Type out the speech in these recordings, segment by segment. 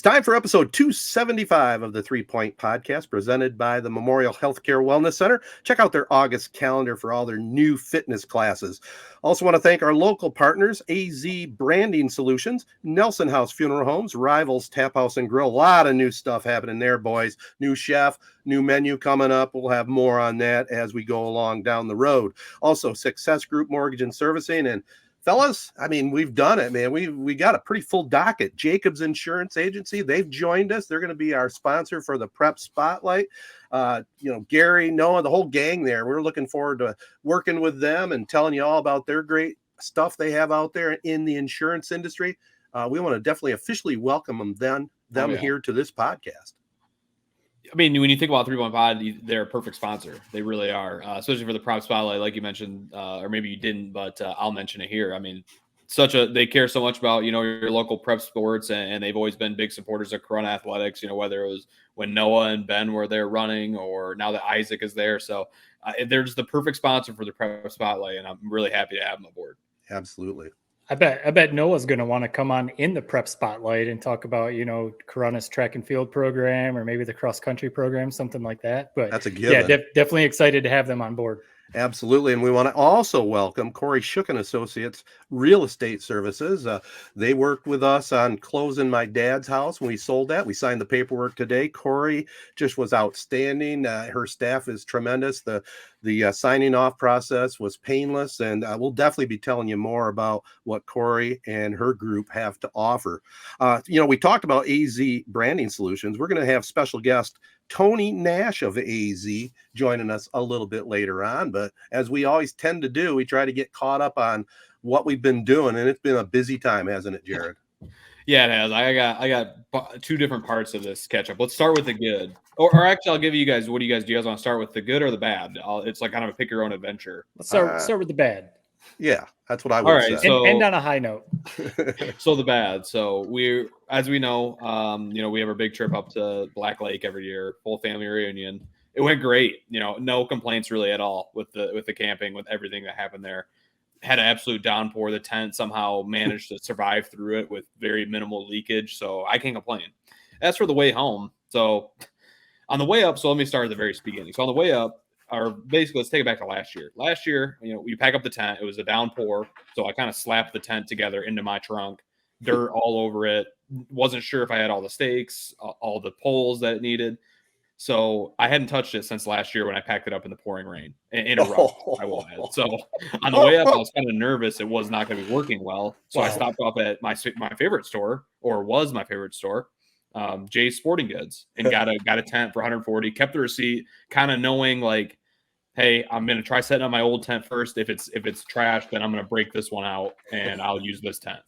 It's time for episode 275 of the 3 Point Podcast, presented by the Memorial Healthcare Wellness Center. Check out their August calendar for all their new fitness classes. Also want to thank our local partners, AZEE Branding Solutions, Nelson House Funeral Homes, Rivals, Taphouse, and Grille. A lot of new stuff happening there, boys. New chef, new menu coming up. We'll have more on that as we go along down the road. Also, Success Group Mortgage and Servicing, and fellas, I mean, we've done it, man. We got a pretty full docket. Jacobs Insurance Agency, they've joined us. They're going to be our sponsor for the Prep Spotlight. Gary, Noah, the whole gang there. We're looking forward to working with them and telling you all about their great stuff they have out there in the insurance industry. We want to definitely officially welcome them here to this podcast. I mean, when you think about 3 Point Pod, they're a perfect sponsor. They really are, especially for the Prep Spotlight, like you mentioned, or maybe you didn't, but I'll mention it here. I mean, they care so much about, your local prep sports, and they've always been big supporters of Corona Athletics, whether it was when Noah and Ben were there running, or now that Isaac is there. So they're just the perfect sponsor for the Prep Spotlight, and I'm really happy to have them aboard. Absolutely. I bet Noah's going to want to come on in the Prep Spotlight and talk about, Corona's track and field program, or maybe the cross country program, something like that. But that's a given. Yeah, definitely excited to have them on board. Absolutely. And we want to also welcome Kori and Associates Real Estate Services. They worked with us on closing my dad's house when we sold that. We signed the paperwork today. Kori just was outstanding. Her staff is tremendous. The signing off process was painless, and we'll definitely be telling you more about what Kori and her group have to offer. We talked about AZEE Branding Solutions. We're going to have special guest Tony Nash of AZEE joining us a little bit later on. But as we always tend to do, we try to get caught up on what we've been doing, and it's been a busy time, hasn't it, Jared? Yeah, it has. I got two different parts of this catch up. Let's start with the good. Or actually, I'll give you guys, do you guys want to start with the good or the bad? It's like kind of a pick your own adventure. Let's start with the bad. Yeah, that's what I would say. So, end on a high note. So the bad. So as we know, we have a big trip up to Black Lake every year, full family reunion. It went great. No complaints really at all with the camping, with everything that happened there. Had an absolute downpour. The tent somehow managed to survive through it with very minimal leakage. So I can't complain. As for the way home, so on the way up, so let me start at the very beginning. So on the way up, or basically, let's take it back to last year. Last year, we pack up the tent. It was a downpour, so I kind of slapped the tent together into my trunk, dirt all over it. Wasn't sure if I had all the stakes, all the poles that it needed. So I hadn't touched it since last year when I packed it up in the pouring rain in a rush. I will add. So on the way up, I was kind of nervous. It was not going to be working well. So I stopped off at my favorite store, or was my favorite store, Jay's Sporting Goods, and got a tent for $140. Kept the receipt, kind of knowing like, hey, I'm going to try setting up my old tent first. If it's trash, then I'm going to break this one out and I'll use this tent.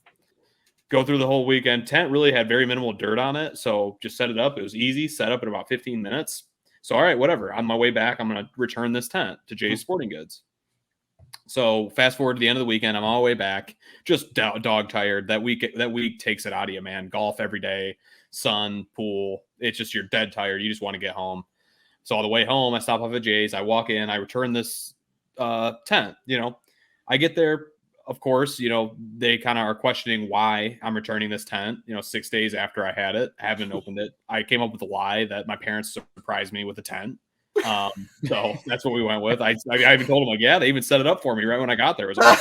Go through the whole weekend. Tent really had very minimal dirt on it. So just set it up. It was easy. Set up in about 15 minutes. So, all right, whatever. On my way back, I'm going to return this tent to Jay's Sporting Goods. So fast forward to the end of the weekend. I'm all the way back. Just dog tired. That week takes it out of you, man. Golf every day, sun, pool. It's just, you're dead tired. You just want to get home. So on the way home, I stop off at Jay's. I walk in. I return this tent. I get there. Of course, they kind of are questioning why I'm returning this tent. 6 days after I had it, I haven't opened it. I came up with a lie that my parents surprised me with a tent. So that's what we went with. I even told them, like, yeah, they even set it up for me right when I got there. It was like,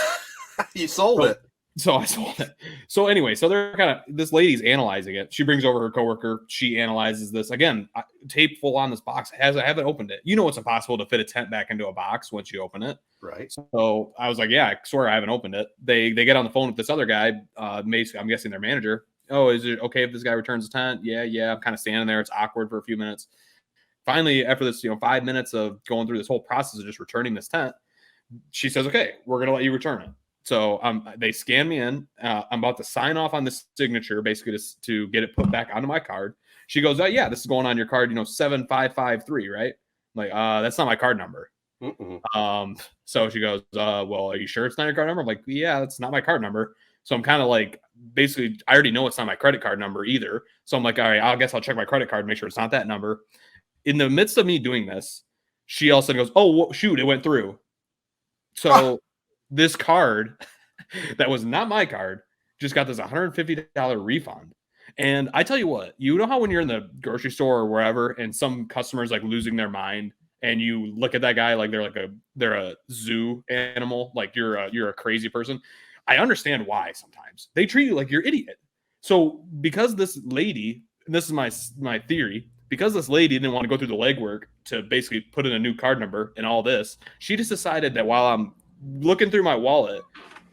you sold it. So I sold it. So anyway, so they're this lady's analyzing it. She brings over her coworker. She analyzes this. Again, tape full on this box. I haven't opened it. It's impossible to fit a tent back into a box once you open it. Right. So I was like, yeah, I swear I haven't opened it. They get on the phone with this other guy, I'm guessing their manager. Oh, is it okay if this guy returns the tent? Yeah. I'm kind of standing there. It's awkward for a few minutes. Finally, after this, 5 minutes of going through this whole process of just returning this tent, she says, okay, we're going to let you return it. So they scan me in. I'm about to sign off on this signature, basically to get it put back onto my card. She goes, oh, yeah, this is going on your card, 7553, right? I'm like, that's not my card number. So she goes, well, are you sure it's not your card number? I'm like, yeah, that's not my card number. So I'm kind of like, basically, I already know it's not my credit card number either. So I'm like, all right, I guess I'll check my credit card, make sure it's not that number. In the midst of me doing this, she all of a sudden goes, oh, shoot, it went through. So this card that was not my card just got this $150 refund. And I tell you what, you know how when you're in the grocery store or wherever, and some customers like losing their mind, and you look at that guy like they're a zoo animal, like you're a crazy person. I understand why sometimes they treat you like you're an idiot. So because this lady, this is my theory, because this lady didn't want to go through the legwork to basically put in a new card number and all this, she just decided that while I'm looking through my wallet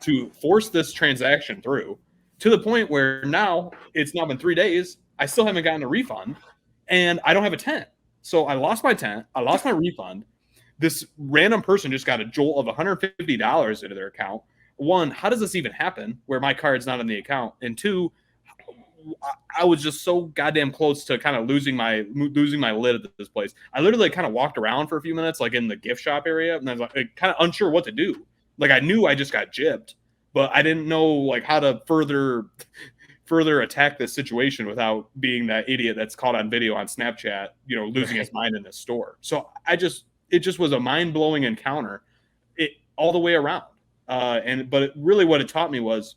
to force this transaction through, to the point where now it's now been 3 days, I still haven't gotten a refund, and I don't have a tent. So I lost my tent, I lost my refund. This random person just got a jolt of $150 into their account. One, how does this even happen where my card's not in the account? And two, I was just so goddamn close to kind of losing my lid at this place. I literally kind of walked around for a few minutes, like in the gift shop area, and I was like kind of unsure what to do. Like I knew I just got gypped, but I didn't know like how to further attack this situation without being that idiot that's caught on video on Snapchat, losing his mind in this store. So it just was a mind-blowing encounter, all the way around. But really what it taught me was,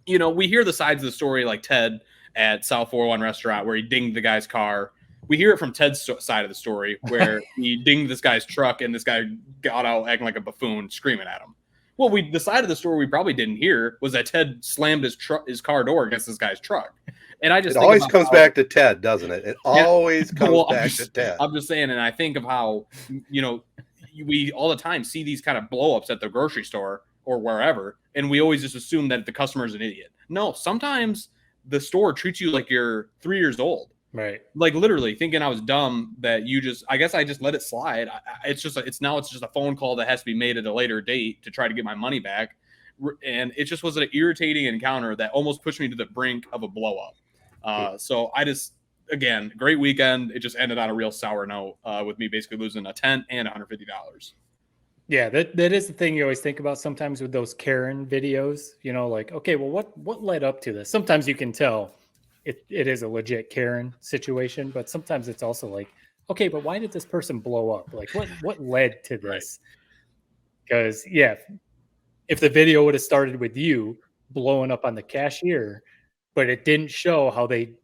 we hear the sides of the story, like Ted at South 401 restaurant where he dinged the guy's car. We hear it from Ted's side of the story where he dinged this guy's truck and this guy got out acting like a buffoon, screaming at him. Well, the side of the story we probably didn't hear was that Ted slammed his car door against this guy's truck. And I just it always comes back to Ted, doesn't it? It always comes back to Ted. I'm just saying, and I think of how we all the time see these kind of blow-ups at the grocery store or wherever, and we always just assume that the customer is an idiot. No, sometimes the store treats you like you're 3 years old. Right. Like literally thinking I was dumb that I guess I just let it slide. It's just a phone call that has to be made at a later date to try to get my money back. And it just was an irritating encounter that almost pushed me to the brink of a blow up. So again, great weekend. It just ended on a real sour note with me basically losing a tent and $150. Yeah, that is the thing you always think about sometimes with those Karen videos, like, okay, well, what led up to this? Sometimes you can tell it is a legit Karen situation, but sometimes it's also like, okay, but why did this person blow up? Like what led to this? Because if the video would have started with you blowing up on the cashier, but it didn't show how they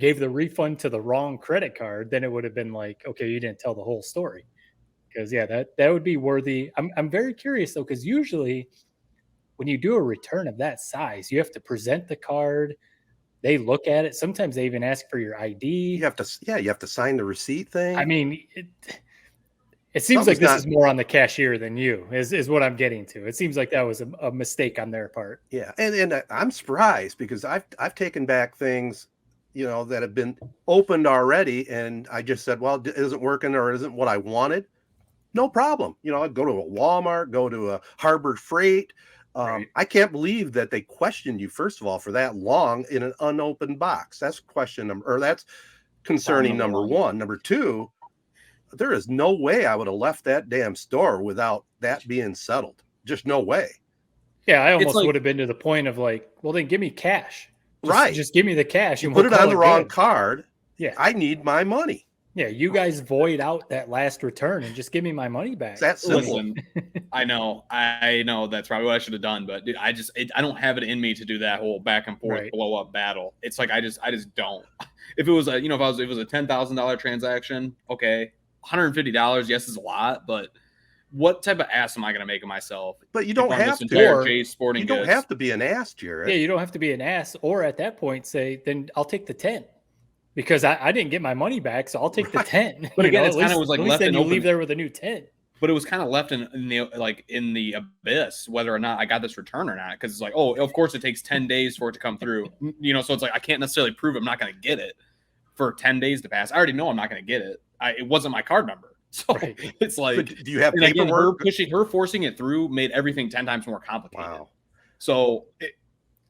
gave the refund to the wrong credit card, then it would have been like, okay, you didn't tell the whole story. Because that would be worthy. I'm very curious though, because usually when you do a return of that size, you have to present the card. They look at it. Sometimes they even ask for your ID. You have to sign the receipt thing. I mean, it seems like this is more on the cashier than you, is what I'm getting to. It seems like that was a mistake on their part. Yeah, and I'm surprised because I've taken back things, that have been opened already, and I just said, well, it isn't working or isn't what I wanted. No problem. I'd go to a Walmart, go to a Harbor Freight. Right. I can't believe that they questioned you, first of all, for that long in an unopened box. That's that's concerning number one. Number two, there is no way I would have left that damn store without that being settled. Just no way. Yeah, I almost would have been to the point of like, well, then give me cash. Just give me the cash. You put it on the wrong card. Yeah. I need my money. Yeah, you guys void out that last return and just give me my money back. It's that simple. Listen, I know that's probably what I should have done, but dude, I don't have it in me to do that whole back and forth blow up battle. It's like I just don't. If it was if it was a $10,000 transaction, okay, $150, yes, is a lot, but what type of ass am I going to make of myself? But you don't have to. You don't have to be an ass, Jared. Yeah, you don't have to be an ass, or at that point say, then I'll take the 10. Because I didn't get my money back, so I'll take the 10. But again, it's kind of was like left in open. Leave there with a new 10. But it was kind of left in the abyss whether or not I got this return or not. Because it's like, oh, of course it takes 10 days for it to come through. So it's like I can't necessarily prove I'm not going to get it for 10 days to pass. I already know I'm not going to get it. It wasn't my card number. So it's like, but do you have paperwork? Again, her forcing it through made everything 10 times more complicated. Wow.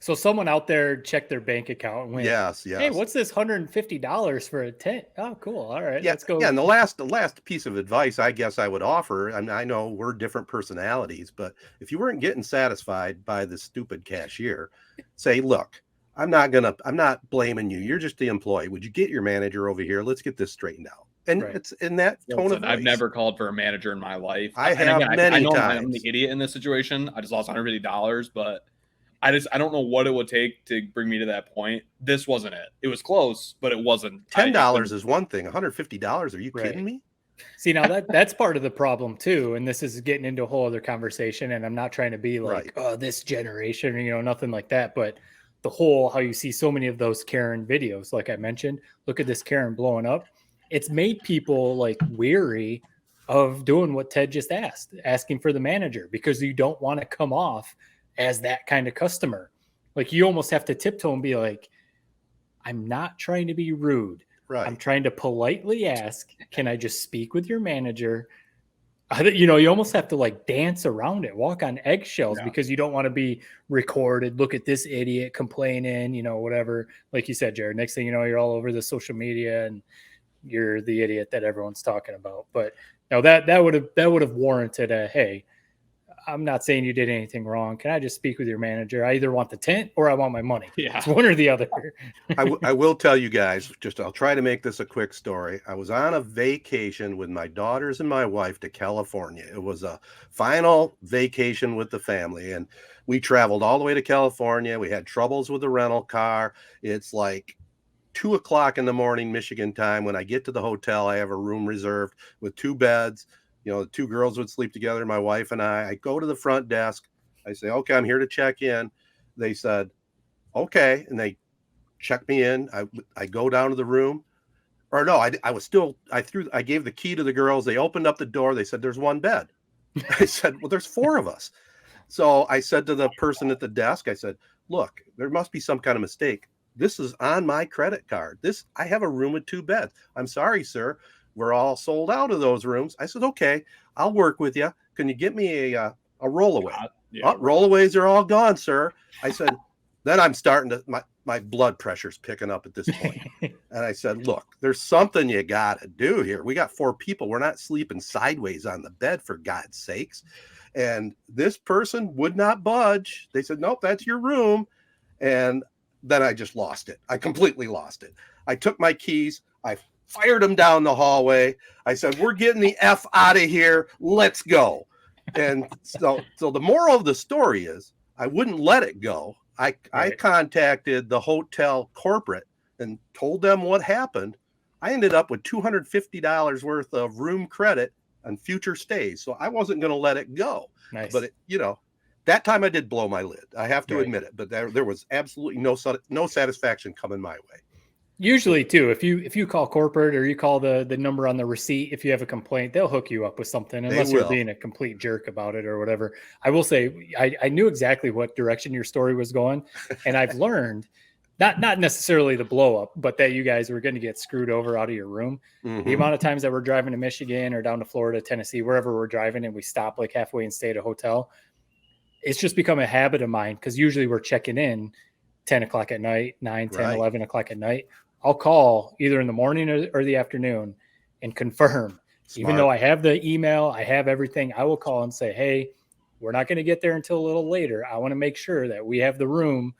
So someone out there checked their bank account and went, yes. Hey, what's this $150 for a tent? Oh, cool. All right, let's go. Yeah, and the last piece of advice I guess I would offer, and I know we're different personalities, but if you weren't getting satisfied by the stupid cashier, say, look, I'm not blaming you. You're just the employee. Would you get your manager over here? Let's get this straightened out. And it's in that tone of voice. I've never called for a manager in my life. I have many times. I'm the idiot in this situation. I just lost $150, but I don't know what it would take to bring me to that point. This wasn't it. It was close, but it wasn't. $10 is one thing. $150? Are you Right. kidding me? See, now that's part of the problem too. And this is getting into a whole other conversation. And I'm not trying to be like, Right. oh, this generation, you know, nothing like that. But the whole, how you see so many of those Karen videos, like I mentioned, look at this Karen blowing up. It's made people like weary of doing what Ted just asked, asking for the manager, because you don't want to come off as that kind of customer. Like you almost have to tiptoe and be like, I'm not trying to be rude. Right. I'm trying to politely ask, can I just speak with your manager? You know, you almost have to like dance around it, walk on eggshells, because you don't want to be recorded. Look at this idiot complaining, you know, whatever. Like you said, Jared, next thing you know, you're all over the social media and you're the idiot that everyone's talking about. But no, that would have warranted a, hey, I'm not saying you did anything wrong. Can I just speak with your manager? I either want the tent or I want my money. Yeah. It's one or the other. I will tell you guys, I'll try to make this a quick story. I was on a vacation with my daughters and my wife to California. It was a final vacation with the family, and we traveled all the way to California. We had troubles with the rental car. It's like 2:00 in the morning, Michigan time. When I get to the hotel, I have a room reserved with 2 beds. You know, the 2 girls would sleep together, my wife and I. I go to the front desk. I say, okay, I'm here to check in. They said, okay. And they check me in. I go down to the room. Or no, I gave the key to the girls. They opened up the door. They said, there's 1 bed. I said, well, there's 4 of us. So I said to the person at the desk, I said, look, there must be some kind of mistake. This is on my credit card. I have a room with 2 beds. I'm sorry, sir. We're all sold out of those rooms. I said, okay, I'll work with you. Can you get me a rollaway? Rollaways are all gone, sir. I said, then I'm starting to, my blood pressure's picking up at this point. And I said, look, there's something you got to do here. We got 4 people. We're not sleeping sideways on the bed, for God's sakes. And this person would not budge. They said, nope, that's your room. And then I just lost it. I completely lost it. I took my keys. I fired them down the hallway. I said, we're getting the F out of here. Let's go. And so the moral of the story is I wouldn't let it go. I contacted the hotel corporate and told them what happened. I ended up with $250 worth of room credit on future stays. So I wasn't going to let it go. Nice. But that time I did blow my lid. I have to admit it. But there was absolutely no satisfaction coming my way. Usually too, if you call corporate or you call the number on the receipt, if you have a complaint, they'll hook you up with something, unless you're being a complete jerk about it or whatever. I will say I knew exactly what direction your story was going, and I've learned not necessarily the blow up, but that you guys were going to get screwed over out of your room. Mm-hmm. The amount of times that we're driving to Michigan or down to Florida, Tennessee, wherever we're driving, and we stop like halfway and stay at a hotel, it's just become a habit of mine, because usually we're checking in 10 o'clock at night, 9, 10, 11 o'clock at night. I'll call either in the morning or the afternoon and confirm. Smart. Even though I have the email, I have everything, I will call and say, hey, we're not going to get there until a little later. I want to make sure that we have the room.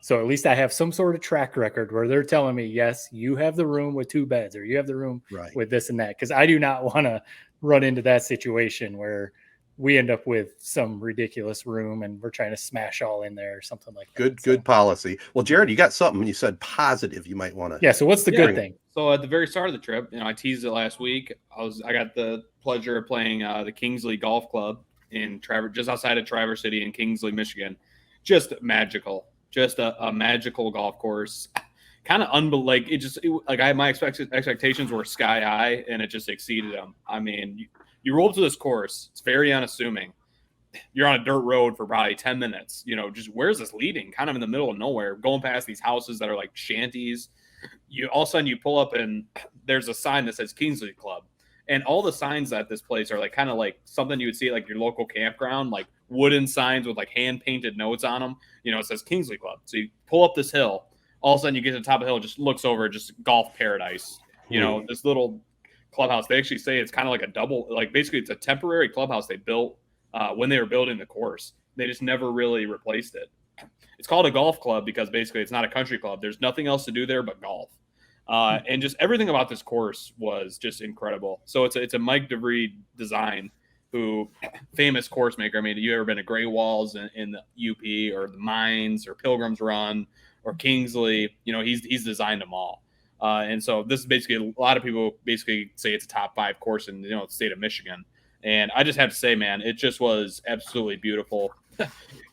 So at least I have some sort of track record where they're telling me, yes, you have the room with 2 beds, or you have the room with this and that. Because I do not want to run into that situation where we end up with some ridiculous room and we're trying to smash all in there or something like that. Good policy. Well, Jared, you got something you said positive you might want to. Yeah. So what's the good thing? So at the very start of the trip, I teased it last week. I got the pleasure of playing the Kingsley Golf Club in just outside of Traverse City in Kingsley, Michigan. Just magical. Just a magical golf course. Kind of unbelievable. My expectations were sky high, and it just exceeded them. I mean, you roll to this course. It's very unassuming. You're on a dirt road for probably 10 minutes. Just where's this leading? Kind of in the middle of nowhere, going past these houses that are like shanties. All of a sudden you pull up and there's a sign that says Kingsley Club. And all the signs at this place are like kind of like something you would see at like your local campground, like wooden signs with like hand painted notes on them. It says Kingsley Club. So you pull up this hill. All of a sudden you get to the top of the hill, it just looks over, just golf paradise. This little clubhouse. They actually say it's kind of like a double, like basically it's a temporary clubhouse they built when they were building the course. They just never really replaced it. It's called a golf club because basically it's not a country club. There's nothing else to do there but golf. And just everything about this course was just incredible. So it's a Mike DeVries design. who famous course maker. I mean, have you ever been to Gray Walls in the UP or the Mines or Pilgrim's Run or Kingsley? You know, he's designed them all. And so this is basically, a lot of people basically say it's a top 5 course in, the state of Michigan. And I just have to say, man, it just was absolutely beautiful.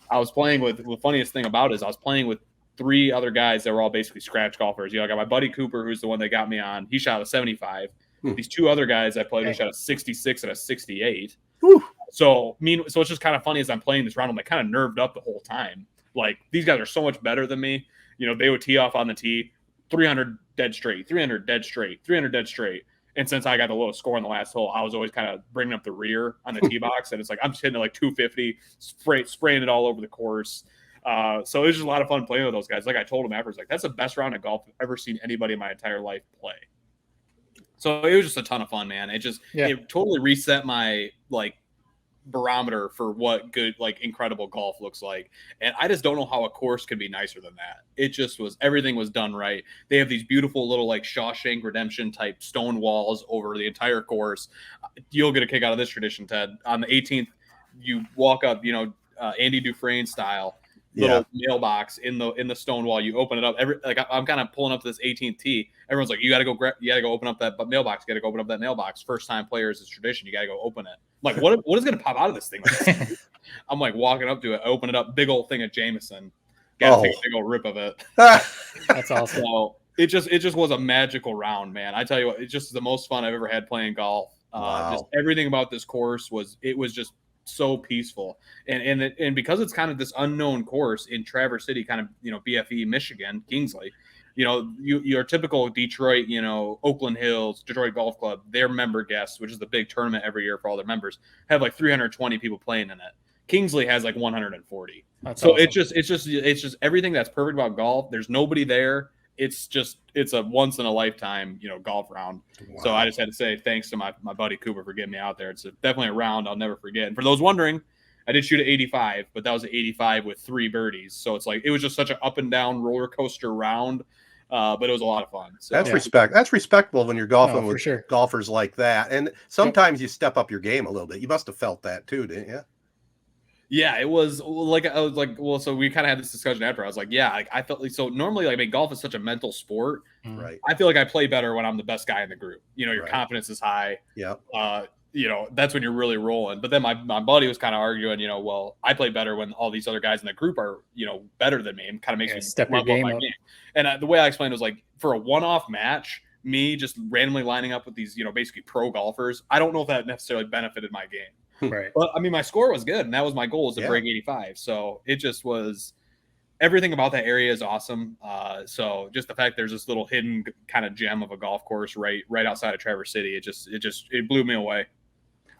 I was playing with, the funniest thing about it is I was playing with 3 other guys that were all basically scratch golfers. I got my buddy Cooper, who's the one that got me on. He shot a 75. These 2 other guys I played with shot a 66 and a 68. Whew. So it's just kind of funny as I'm playing this round. I'm like kind of nerved up the whole time. Like, these guys are so much better than me. They would tee off on the tee, 300 dead straight, 300 dead straight, 300 dead straight. And since I got the lowest score in the last hole, I was always kind of bringing up the rear on the tee box. And it's like I'm just hitting it like 250, spraying it all over the course. So it was just a lot of fun playing with those guys. Like I told him afterwards, like, that's the best round of golf I've ever seen anybody in my entire life play. So it was just a ton of fun, man. It totally reset my barometer for what good, incredible golf looks like. And I just don't know how a course could be nicer than that. It just was, everything was done right. They have these beautiful little Shawshank Redemption type stone walls over the entire course. You'll get a kick out of this tradition, Ted. On the 18th, you walk up, Andy Dufresne style, little mailbox in the stone wall. You open it up. I'm kind of pulling up to this 18th tee. Everyone's like, you got to go open up that mailbox. You got to go open up that mailbox. First time players, it's tradition. You got to go open it. I'm like, what is going to pop out of this thing? I'm walking up to it, open it up, big old thing of Jameson. Got to take a big old rip of it. That's awesome. So it just was a magical round, man. I tell you what, it's just the most fun I've ever had playing golf. Wow. Just everything about this course was just so peaceful, and because it's kind of this unknown course in Traverse City, kind of BFE Michigan, Kingsley, your typical Detroit, Oakland Hills, Detroit Golf Club, their member guests, which is the big tournament every year for all their members, have 320 people playing in it. Kingsley has 140. That's so awesome. it's just everything that's perfect about golf. There's nobody there. It's a once in a lifetime, golf round. Wow. So I just had to say thanks to my buddy Cooper for getting me out there. It's definitely a round I'll never forget. And for those wondering, I did shoot at 85, but that was an 85 with 3 birdies. So it's it was just such an up and down roller coaster round. But it was a lot of fun. So. That's respectable when you're golfing with sure. golfers like that. And sometimes you step up your game a little bit. You must have felt that too, didn't you? Yeah, it was well, so we kind of had this discussion after. I was like, yeah, I felt so normally, golf is such a mental sport. Right. I feel like I play better when I'm the best guy in the group. Your Right. confidence is high. Yeah. That's when you're really rolling. But then my buddy was kind of arguing, well, I play better when all these other guys in the group are, better than me, and kind of makes me step your game up. And the way I explained it was for a one-off match, me just randomly lining up with these, basically pro golfers, I don't know if that necessarily benefited my game. Right. But I mean, my score was good, and that was my goal, is to break 85. So it just was, everything about that area is awesome. So just the fact there's this little hidden kind of gem of a golf course right outside of Traverse City, it blew me away.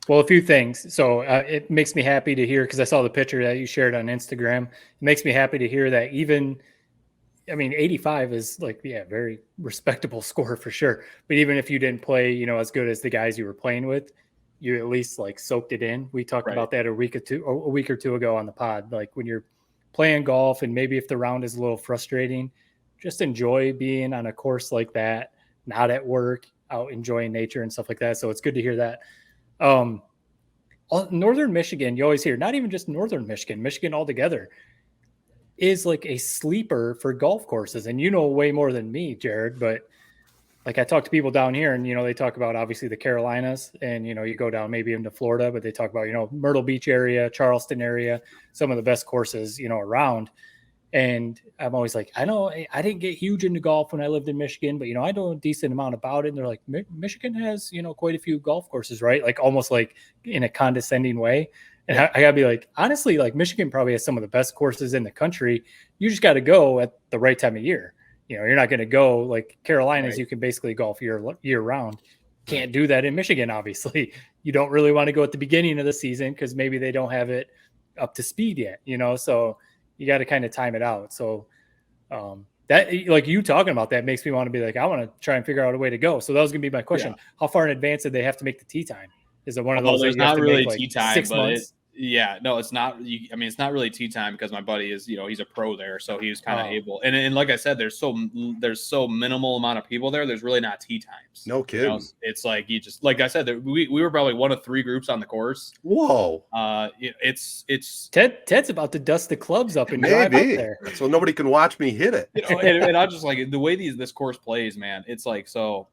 Well, a few things. So it makes me happy to hear, because I saw the picture that you shared on Instagram. It makes me happy to hear that 85 is very respectable score for sure. But even if you didn't play, as good as the guys you were playing with, you at least soaked it in. We talked about that a week or two ago on the pod. When you're playing golf, and maybe if the round is a little frustrating, just enjoy being on a course like that, not at work, out enjoying nature and stuff like that. So it's good to hear that. Northern Michigan, you always hear, not even just Northern Michigan altogether, is a sleeper for golf courses. And way more than me, Jared, but I talk to people down here, and they talk about obviously the Carolinas, and you go down maybe into Florida, but they talk about Myrtle Beach area, Charleston area, some of the best courses around. And I'm always I know I didn't get huge into golf when I lived in Michigan, but I know a decent amount about it. And they're like, Michigan has quite a few golf courses, right? Almost in a condescending way. And I gotta be honestly, Michigan probably has some of the best courses in the country. You just got to go at the right time of year. You're not going to go Carolinas. Right. You can basically golf year round. Can't do that in Michigan. Obviously, you don't really want to go at the beginning of the season because maybe they don't have it up to speed yet. So you got to kind of time it out. So that you talking about that makes me want to be I want to try and figure out a way to go. So that was going to be my question. Yeah. How far in advance did they have to make the tee time? Is it one of those? There's not really tee time, 6 but months? Yeah, no, it's not. I mean, it's not really tea time because my buddy is, he's a pro there, so he was kind of able. And like I said, there's so minimal amount of people there. There's really not tea times. No kidding. It's like you just, like I said, we were probably one of 3 groups on the course. Whoa. It's Ted's about to dust the clubs up and drive up there, so nobody can watch me hit it. And I just like the way this course plays, man. It's like so.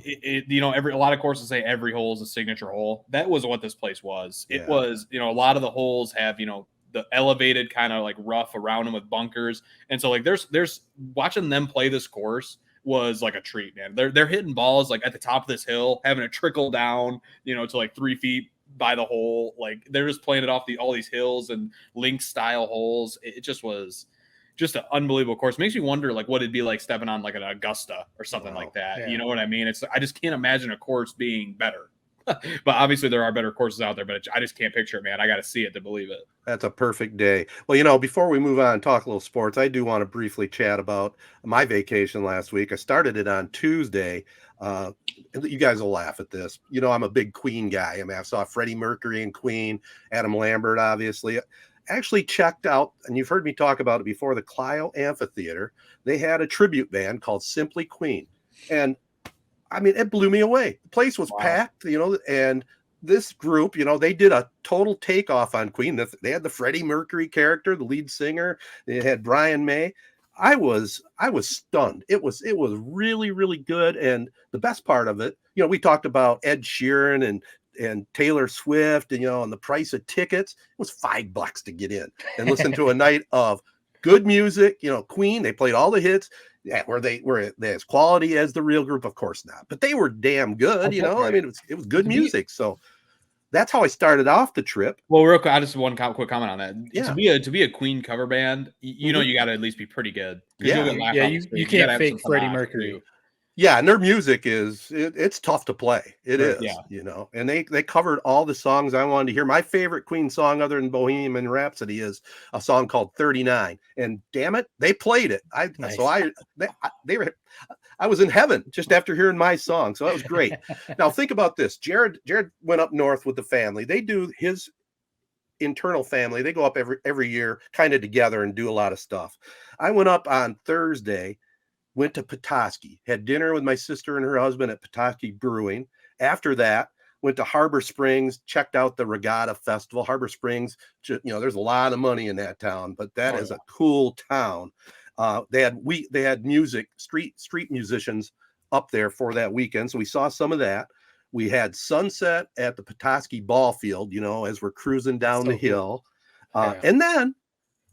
A lot of courses say every hole is a signature hole. That was what this place was. It was, a lot of the holes have, the elevated kind of like rough around them with bunkers. And so like there's watching them play this course was like a treat, man. They're hitting balls like at the top of this hill, having it trickle down, to like 3 feet by the hole. Like they're just playing it off all these hills and link style holes. It just was just an unbelievable course. Makes me wonder like what it'd be like stepping on like an Augusta or something like that. Yeah. You know what I mean? I just can't imagine a course being better. But obviously there are better courses out there, but I just can't picture it, man. I got to see it to believe it. That's a perfect day. Well, before we move on and talk a little sports, I do want to briefly chat about my vacation last week. I started it on Tuesday. You guys will laugh at this. I'm a big Queen guy. I mean, I saw Freddie Mercury and Queen, Adam Lambert, obviously. Actually checked out, and you've heard me talk about it before, the Clio Amphitheater. They had a tribute band called Simply Queen. And I mean, it blew me away. The place was packed, and this group, they did a total takeoff on Queen. They had the Freddie Mercury character, the lead singer. They had Brian May. I was stunned. It was really, really good. And the best part of it, we talked about Ed Sheeran and Taylor Swift, and the price of tickets, it was $5 to get in and listen to a night of good music. Queen, they played all the hits. Yeah, were they as quality as the real group? Of course not, but they were damn good. I mean, it was good music. So that's how I started off the trip. Well, real quick, I just one quick comment on that. Yeah. To be a Queen cover band, you got to at least be pretty good. Yeah, you can't fake Freddie Mercury. Yeah, and their music it's tough to play. It is, and they covered all the songs I wanted to hear. My favorite Queen song other than Bohemian Rhapsody is a song called 39. And damn it, they played it. I was in heaven just after hearing my song. So that was great. Now think about this. Jared went up north with the family. They do his internal family. They go up every year kind of together and do a lot of stuff. I went up on Thursday. Went to Petoskey, had dinner with my sister and her husband at Petoskey Brewing. After that, went to Harbor Springs, checked out the Regatta Festival. Harbor Springs, there's a lot of money in that town, but that is a cool town. They had music, street musicians up there for that weekend. So we saw some of that. We had sunset at the Petoskey ball field, as we're cruising down the hill. And then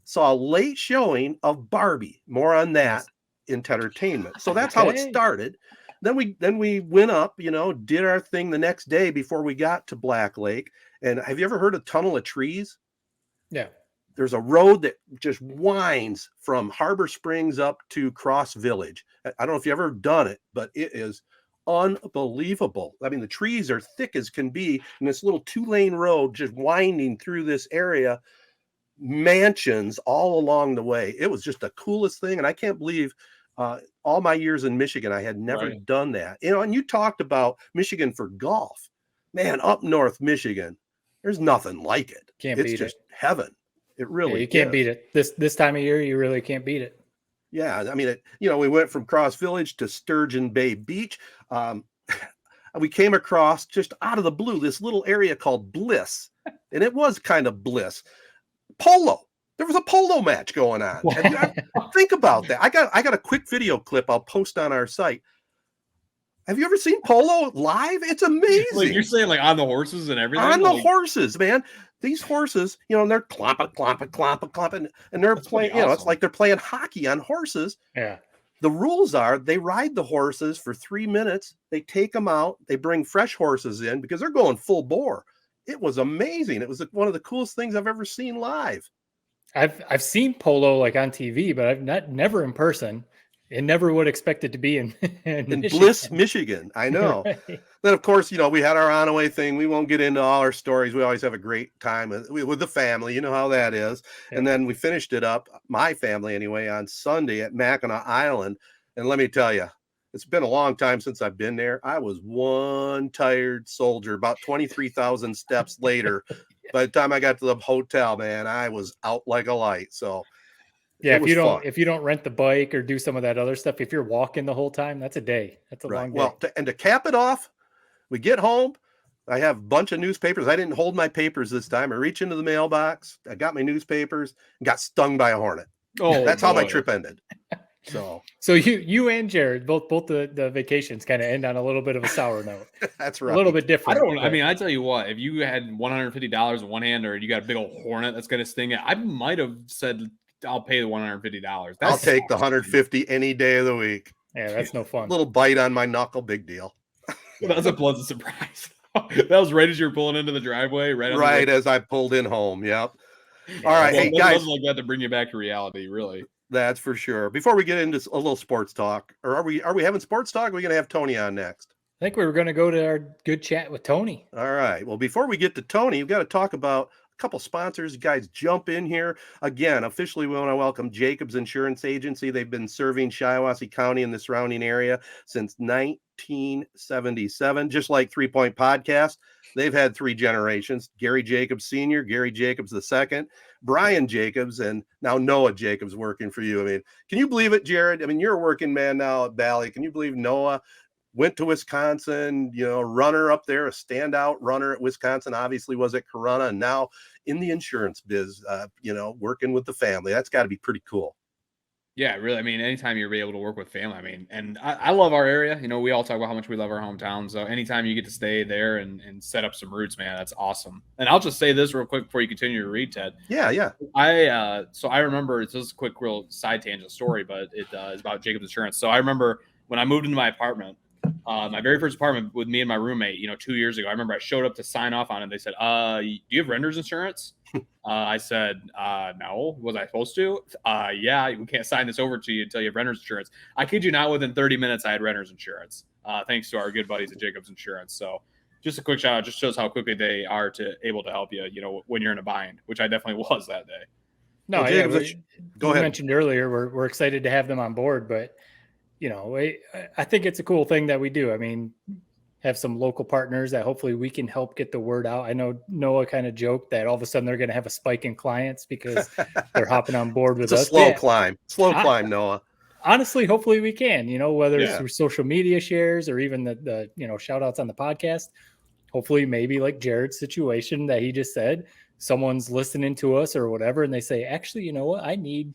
saw a late showing of Barbie. More on that. Entertainment. So that's how it started. Then we went up, did our thing the next day before we got to Black Lake. And have you ever heard of Tunnel of Trees? Yeah. There's a road that just winds from Harbor Springs up to Cross Village. I don't know if you've ever done it, but it is unbelievable. I mean, the trees are thick as can be, and this little 2-lane road just winding through this area, mansions all along the way. It was just the coolest thing. And I can't believe all my years in Michigan, I had never done that. And you talked about Michigan for golf. Man, up north Michigan, there's nothing like it. It's just heaven. It really you can't beat it. This time of year, you really can't beat it. Yeah, I mean, we went from Cross Village to Sturgeon Bay Beach. We came across just out of the blue this little area called Bliss, and it was kind of bliss. Polo. There was a polo match going on. Think about that. I got a quick video clip I'll post on our site. Have you ever seen polo live? It's amazing. Like you're saying, like on the horses and everything. On the horses, man. These horses, they're clomping, and they're playing. Awesome. It's like they're playing hockey on horses. Yeah. The rules are they ride the horses for 3 minutes. They take them out. They bring fresh horses in because they're going full bore. It was amazing. It was one of the coolest things I've ever seen live. I've seen polo like on TV, but I've never in person. And never would expect it to be in Bliss, Michigan. I know. Right. Then, of course, we had our on-away thing. We won't get into all our stories. We always have a great time with the family. You know how that is. Yeah. And then we finished it up, my family anyway, on Sunday at Mackinac Island. And let me tell you, it's been a long time since I've been there. I was one tired soldier. About 23,000 steps later, by the time I got to the hotel, man, I was out like a light. So Yeah, it was fun. if you don't rent the bike or do some of that other stuff, if you're walking the whole time, that's a day. That's a long day. Well, and to cap it off, we get home. I have a bunch of newspapers. I didn't hold my papers this time. I reach into the mailbox. I got my newspapers and got stung by a hornet. Oh, That's how my boy. trip ended. So you and Jared, both the vacations kind of end on a little bit of a sour note. that's right. A little bit different. I mean, I tell you what, if you had $150 in one hand or you got a big old hornet that's going to sting it, I might have said, I'll pay the $150. I'll take the 150 any day of the week. Yeah, that's no fun. Little bite on my knuckle, big deal. That was a pleasant surprise. That was right as you're pulling into the driveway, right as I pulled in home. Yep. Yeah, all right, well, hey guys, like that to bring you back to reality, really. That's for sure. Before we get into a little sports talk, or are we having sports talk? Or are we going to have Tony on next? I think we were going to go to our good chat with Tony. All right. Well, before we get to Tony, we've got to talk about a couple sponsors. You guys jump in here. Again, officially we want to welcome Jacobs Insurance Agency. They've been serving Shiawassee County and the surrounding area since 1977, just like 3 Point Podcast. They've had 3 generations: Gary Jacobs Sr., Gary Jacobs II, Brian Jacobs, and now Noah Jacobs working for you. I mean, can you believe it, Jared? I mean, you're a working man now at Bally. Can you believe Noah went to Wisconsin, runner up there, a standout runner at Wisconsin, obviously was at Corona, and now in the insurance biz, working with the family. That's got to be pretty cool. Yeah, really. I mean, anytime you're able to work with family, I mean, and I love our area. We all talk about how much we love our hometown. So anytime you get to stay there and set up some roots, man, that's awesome. And I'll just say this real quick before you continue to read, Ted. Yeah. So I remember, it's just a quick, real side tangent story, but it is about Jacobs Insurance. So I remember when I moved into my apartment, my very first apartment with me and my roommate, 2 years ago, I remember I showed up to sign off on it. They said, do you have renter's insurance? I said, no. Was I supposed to? Yeah, we can't sign this over to you until you have renter's insurance. I kid you not, within 30 minutes, I had renter's insurance, thanks to our good buddies at Jacobs Insurance. So just a quick shout out, just shows how quickly they are able to help you, when you're in a bind, which I definitely was that day. No, well, Jacobs, go ahead. You mentioned earlier, we're excited to have them on board, but I think it's a cool thing that we do. I mean, have some local partners that hopefully we can help get the word out. I know Noah kind of joked that all of a sudden they're going to have a spike in clients because they're hopping on board with us. Slow climb, Noah. Honestly, hopefully we can, whether it's through social media shares or even the shout outs on the podcast. Hopefully maybe like Jared's situation that he just said, someone's listening to us or whatever, and they say, actually, you know what? I need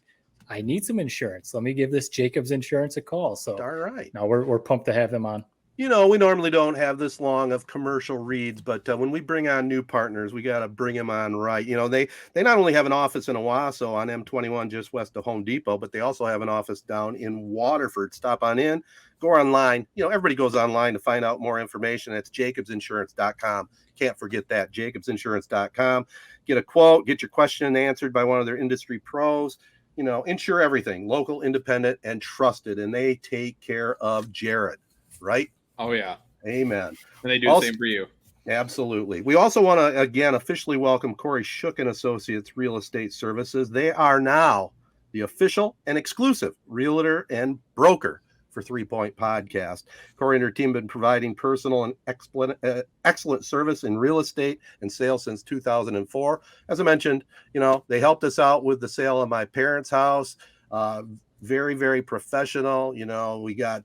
some insurance. Let me give this Jacobs Insurance a call. So all right. Now we're pumped to have them on. We normally don't have this long of commercial reads, but when we bring on new partners, we got to bring them on right. They not only have an office in Owasso on M21 just west of Home Depot, but they also have an office down in Waterford. Stop on in, go online. Everybody goes online to find out more information. It's jacobsinsurance.com. Can't forget that, jacobsinsurance.com. Get a quote, get your question answered by one of their industry pros. Insure everything, local, independent, and trusted, and they take care of Jared, right? Oh, yeah. Amen. And they do the same for you. Absolutely. We also want to, again, officially welcome Kori Shook and Associates Real Estate Services. They are now the official and exclusive realtor and broker for 3 Point Podcast. Kori and her team have been providing personal and excellent service in real estate and sales since 2004. As I mentioned, they helped us out with the sale of my parents' house. Very, very professional. We got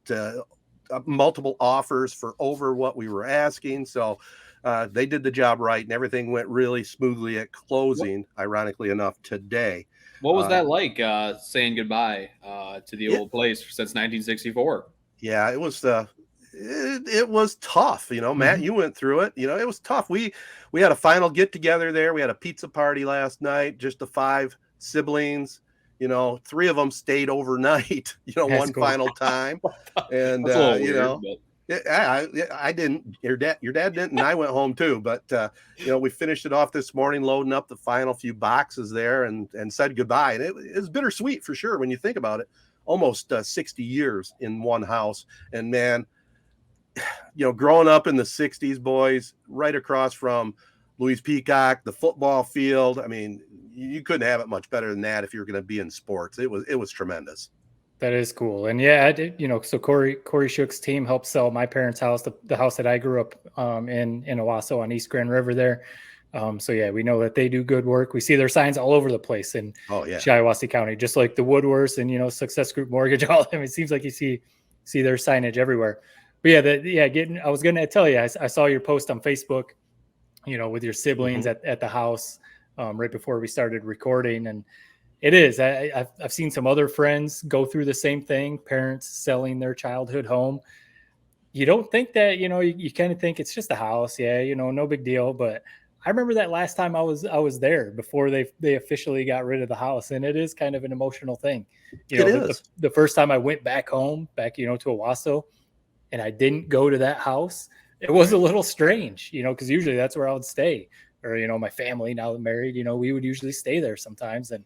multiple offers for over what we were asking. So they did the job right, and everything went really smoothly at closing, ironically enough, today. What was that like, saying goodbye to the old place since 1964? Yeah, it was it was tough. Matt, you went through it. It was tough. We had a final get together there. We had a pizza party last night, just the 5 siblings. 3 of them stayed overnight, one cool. Final time. And, I didn't, your dad didn't, and I went home too. But, we finished it off this morning, loading up the final few boxes there and said goodbye. And it was bittersweet for sure when you think about it. Almost 60 years in one house. And man, growing up in the 60s, boys, right across from Louise Peacock, the football field. I mean, you couldn't have it much better than that if you're going to be in sports. It was tremendous. That is cool. And yeah, so Kori Shook's team helped sell my parents' house, the house that I grew up in Owasso on East Grand River there. So yeah, we know that they do good work. We see their signs all over the place in Shiawassee County, just like the Woodworths and Success Group Mortgage. All of them. It seems like you see their signage everywhere. But I was gonna tell you, I saw your post on Facebook, with your siblings at the house right before we started recording, and it is. I've seen some other friends go through the same thing. Parents selling their childhood home. You don't think that, you kind of think it's just a house. Yeah. No big deal. But I remember that last time I was there before they officially got rid of the house. And it is kind of an emotional thing. The first time I went back home, to Owasso, and I didn't go to that house, it was a little strange, because usually that's where I would stay. Or, my family, now that married, we would usually stay there sometimes. And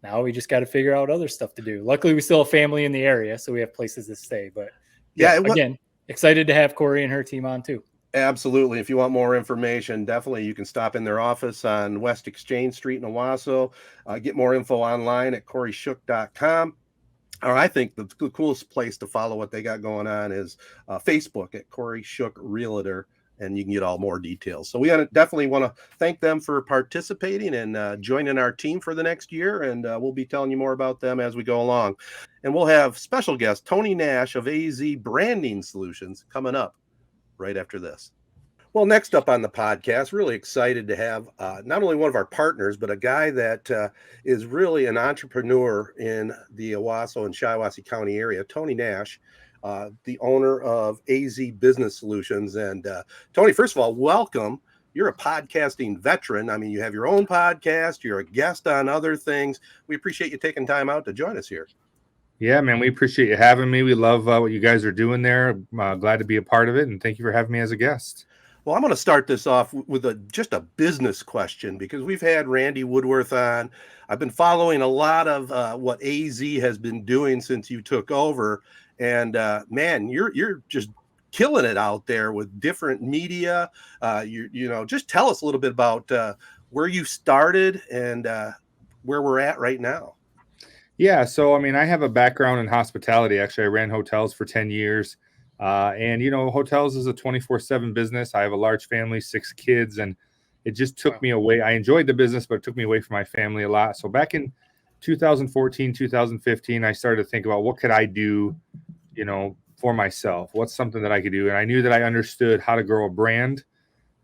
now we just got to figure out other stuff to do. Luckily, we still have family in the area, so we have places to stay. But again, excited to have Kori and her team on too. Absolutely. If you want more information, definitely you can stop in their office on West Exchange Street in Owasso. Get more info online at korishook.com. Or I think the coolest place to follow what they got going on is Facebook at Kori Shook Realtor, and you can get all more details. So we definitely want to thank them for participating and joining our team for the next year, and we'll be telling you more about them as we go along. And we'll have special guest Tony Nash of AZEE Branding Solutions coming up right after this. Well, next up on the podcast, really excited to have not only one of our partners, but a guy that is really an entrepreneur in the Owasso and Shiawassee County area, Tony Nash, the owner of AZEE Business Solutions. And Tony, first of all, welcome. You're a podcasting veteran. I mean, you have your own podcast. You're a guest on other things. We appreciate you taking time out to join us here. Yeah, man, we appreciate you having me. We love what you guys are doing there. Glad to be a part of it, and thank you for having me as a guest. Well, I'm going to start this off with just a business question, because we've had Randy Woodworth on. I've been following a lot of what AZEE has been doing since you took over, and man, you're just killing it out there with different media. Just tell us a little bit about where you started and where we're at right now. Yeah, so I mean, I have a background in hospitality. Actually, I ran hotels for 10 years. And hotels is a 24/7 business. I have a large family, 6 kids, and it just took me away. I enjoyed the business, but it took me away from my family a lot. So back in 2014, 2015, I started to think about what could I do, for myself? What's something that I could do? And I knew that I understood how to grow a brand.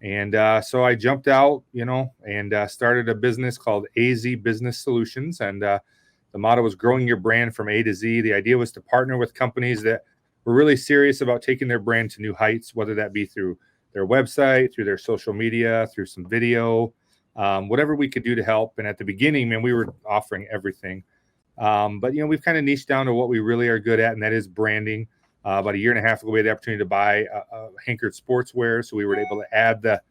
And so I jumped out, and started a business called AZEE Business Solutions. And the motto was growing your brand from A to Z. The idea was to partner with companies that were really serious about taking their brand to new heights, whether that be through their website, through their social media, through some video, whatever we could do to help. And at the beginning, man, we were offering everything. But we've kind of niched down to what we really are good at, and that is branding. About a year and a half ago, we had the opportunity to buy a Hankered Sportswear, so we were able to add that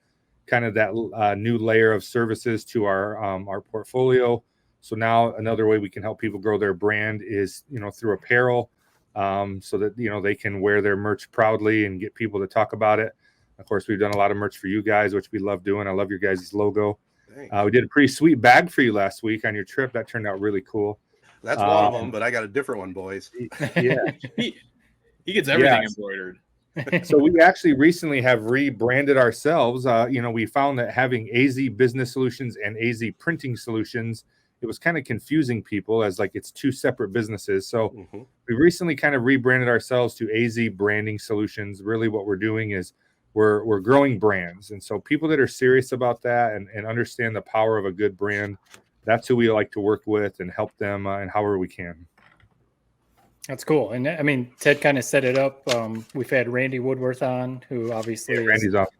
new layer of services to our portfolio. So now another way we can help people grow their brand is, through apparel, so that, they can wear their merch proudly and get people to talk about it. Of course, we've done a lot of merch for you guys, which we love doing. I love your guys' logo. We did a pretty sweet bag for you last week on your trip. That turned out really cool. That's one of them, but I got a different one, boys. Yeah. He gets everything embroidered. So we actually recently have rebranded ourselves. We found that having AZEE Business Solutions and AZEE Printing Solutions, it was kind of confusing people as like it's two separate businesses. So we recently kind of rebranded ourselves to AZEE Branding Solutions. Really what we're doing is we're growing brands. And so people that are serious about that and understand the power of a good brand, that's who we like to work with and help them in however we can. That's cool. And I mean, Ted kind of set it up. We've had Randy Woodworth on, who obviously Randy's awesome.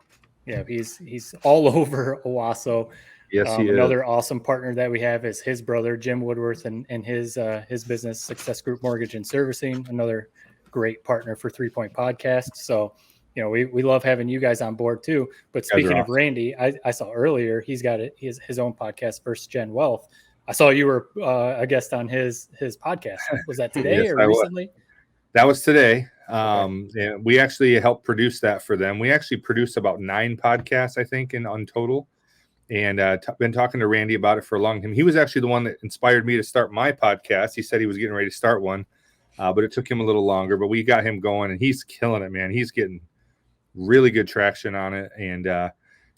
Yeah, he's all over Owasso. Yes, he is. Another awesome partner that we have is his brother, Jim Woodworth, and his business, Success Group Mortgage and Servicing, another great partner for 3 Point Podcast. So, we love having you guys on board too. But speaking of Randy, I saw earlier, he's got his own podcast, First Gen Wealth. I saw you were a guest on his podcast. Was that today Yes, or recently? That was today. And we actually helped produce that for them. We actually produced about 9 podcasts, I think, on total. And been talking to Randy about it for a long time. He was actually the one that inspired me to start my podcast. He said he was getting ready to start one, but it took him a little longer. But we got him going, and he's killing it, man. He's getting really good traction on it. And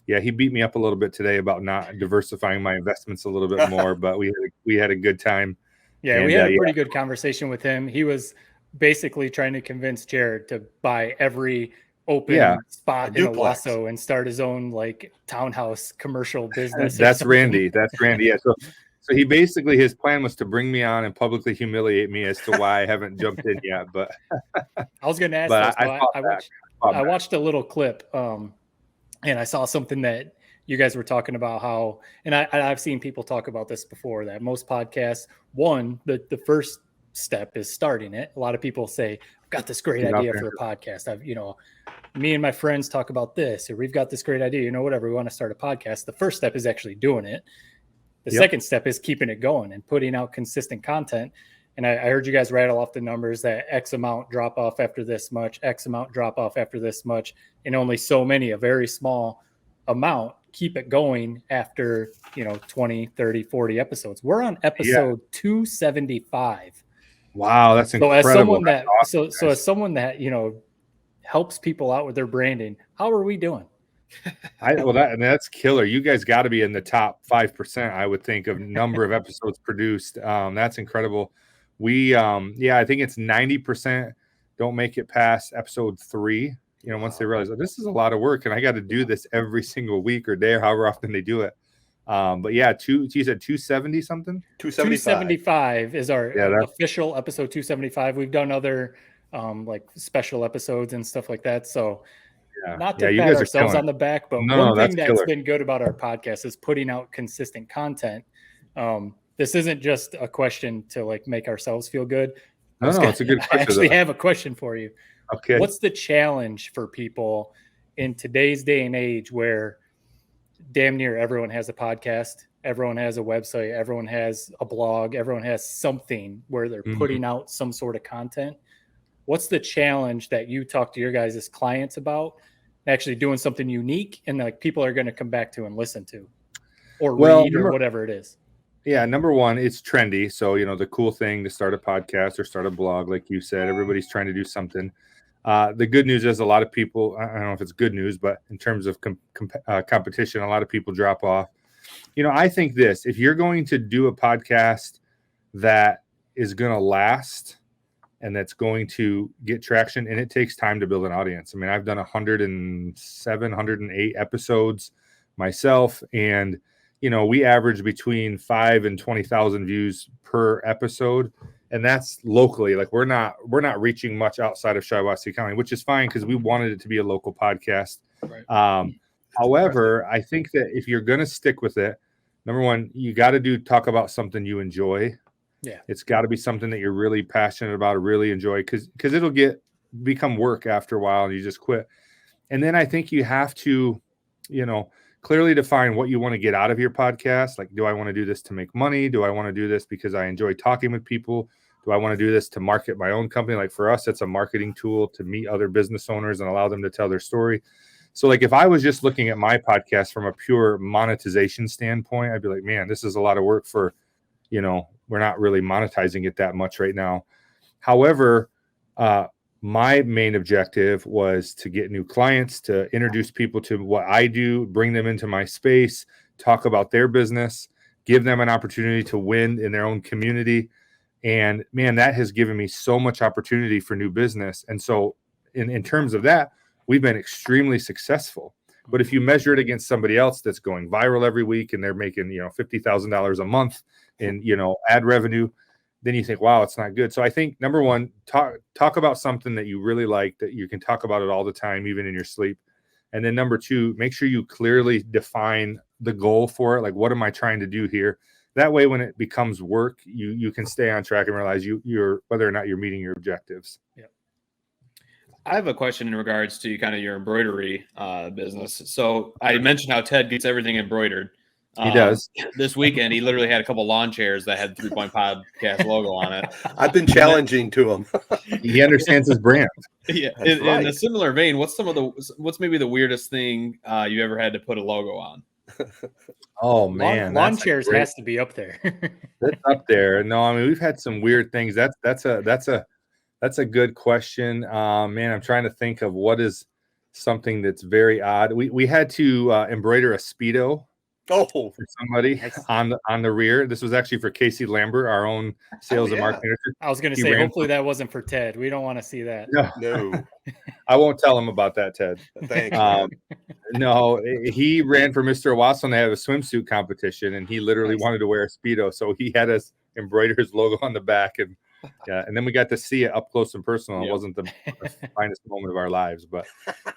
yeah, he beat me up a little bit today about not diversifying my investments a little bit more, but we had a good time. Yeah, And, we had a pretty good conversation with him. He was basically trying to convince Jared to buy every open spot in Owasso and start his own like townhouse commercial business. That's Randy. That's Randy. Yeah. So he basically, his plan was to bring me on and publicly humiliate me as to why I haven't jumped in yet. But I was going to ask, but I watched a little clip, and I saw something that you guys were talking about how, and I've seen people talk about this before, that most podcasts, the first step is starting it. A lot of people say, I've got this great idea for a podcast. Me and my friends talk about this, or we've got this great idea, whatever, we want to start a podcast. The first step is actually doing it. The second step is keeping it going and putting out consistent content. And I heard you guys rattle off the numbers that X amount drop off after this much, X amount drop off after this much, and only so many, a very small amount, keep it going after, 20, 30, 40 episodes. We're on episode 275. Wow, that's incredible. So as someone that, helps people out with their branding, how are we doing? That's killer. You guys got to be in the top 5%, I would think, of number of episodes produced. That's incredible. We, I think it's 90% don't make it past episode 3. Once they realize this is a lot of work and I got to do this every single week or day or however often they do it. But yeah, you said 270 something. 275 is our official episode. 275. We've done other like special episodes and stuff like that. So. Not to pat ourselves on the back, but one thing that's been good about our podcast is putting out consistent content. This isn't just a question to like make ourselves feel good. No, it's a good question. I actually have a question for you. Okay. What's the challenge for people in today's day and age where damn near everyone has a podcast, everyone has a website, everyone has a blog, everyone has something where they're putting out some sort of content? What's the challenge that you talk to your guys' clients about actually doing something unique and like people are going to come back to and listen to or read or whatever it is? Yeah. Number one, it's trendy. So, the cool thing to start a podcast or start a blog, like you said, everybody's trying to do something. The good news is a lot of people, I don't know if it's good news, but in terms of competition, a lot of people drop off. I think if you're going to do a podcast that is going to last, and that's going to get traction, and it takes time to build an audience. I mean, I've done 107, 108 episodes myself, and we average between 5 and 20,000 views per episode, and that's locally. Like we're not reaching much outside of Shiawassee County, which is fine because we wanted it to be a local podcast. Right. However, I think that if you're going to stick with it, number one, you got to talk about something you enjoy. Yeah, it's got to be something that you're really passionate about or really enjoy because it'll become work after a while and you just quit. And then I think you have to, clearly define what you want to get out of your podcast. Like, do I want to do this to make money? Do I want to do this because I enjoy talking with people? Do I want to do this to market my own company? Like for us, it's a marketing tool to meet other business owners and allow them to tell their story. So like if I was just looking at my podcast from a pure monetization standpoint, I'd be like, man, this is a lot of work for, we're not really monetizing it that much right now. However, my main objective was to get new clients, to introduce people to what I do, bring them into my space, talk about their business, give them an opportunity to win in their own community. And man, that has given me so much opportunity for new business. And so in terms of that, we've been extremely successful. But if you measure it against somebody else that's going viral every week and they're making, $50,000 a month in, ad revenue, then you think, wow, it's not good. So I think number one, talk about something that you really like, that you can talk about it all the time, even in your sleep. And then number two, make sure you clearly define the goal for it. Like, what am I trying to do here? That way, when it becomes work, you can stay on track and realize you're whether or not you're meeting your objectives. Yeah. I have a question in regards to kind of your embroidery business. So I mentioned how Ted gets everything embroidered. He does. This weekend, he literally had a couple lawn chairs that had 3 Point Podcast logo on it. I've been challenging to him. He understands his brand. Yeah. In a similar vein, what's maybe the weirdest thing you ever had to put a logo on? Oh man, lawn chairs has to be up there. That's up there. No, I mean we've had some weird things. That's a good question. Man, I'm trying to think of what is something that's very odd. We had to embroider a Speedo Oh, for somebody on the rear. This was actually for Casey Lambert, our own sales and marketing. I was going to say, hopefully that wasn't for Ted. We don't want to see that. no. I won't tell him about that, Ted. Thanks. No, he ran for Mr. Watson. They have a swimsuit competition, and he literally wanted to wear a Speedo, so he had us embroider his logo on the back, and then we got to see it up close and personal. It wasn't the finest moment of our lives, but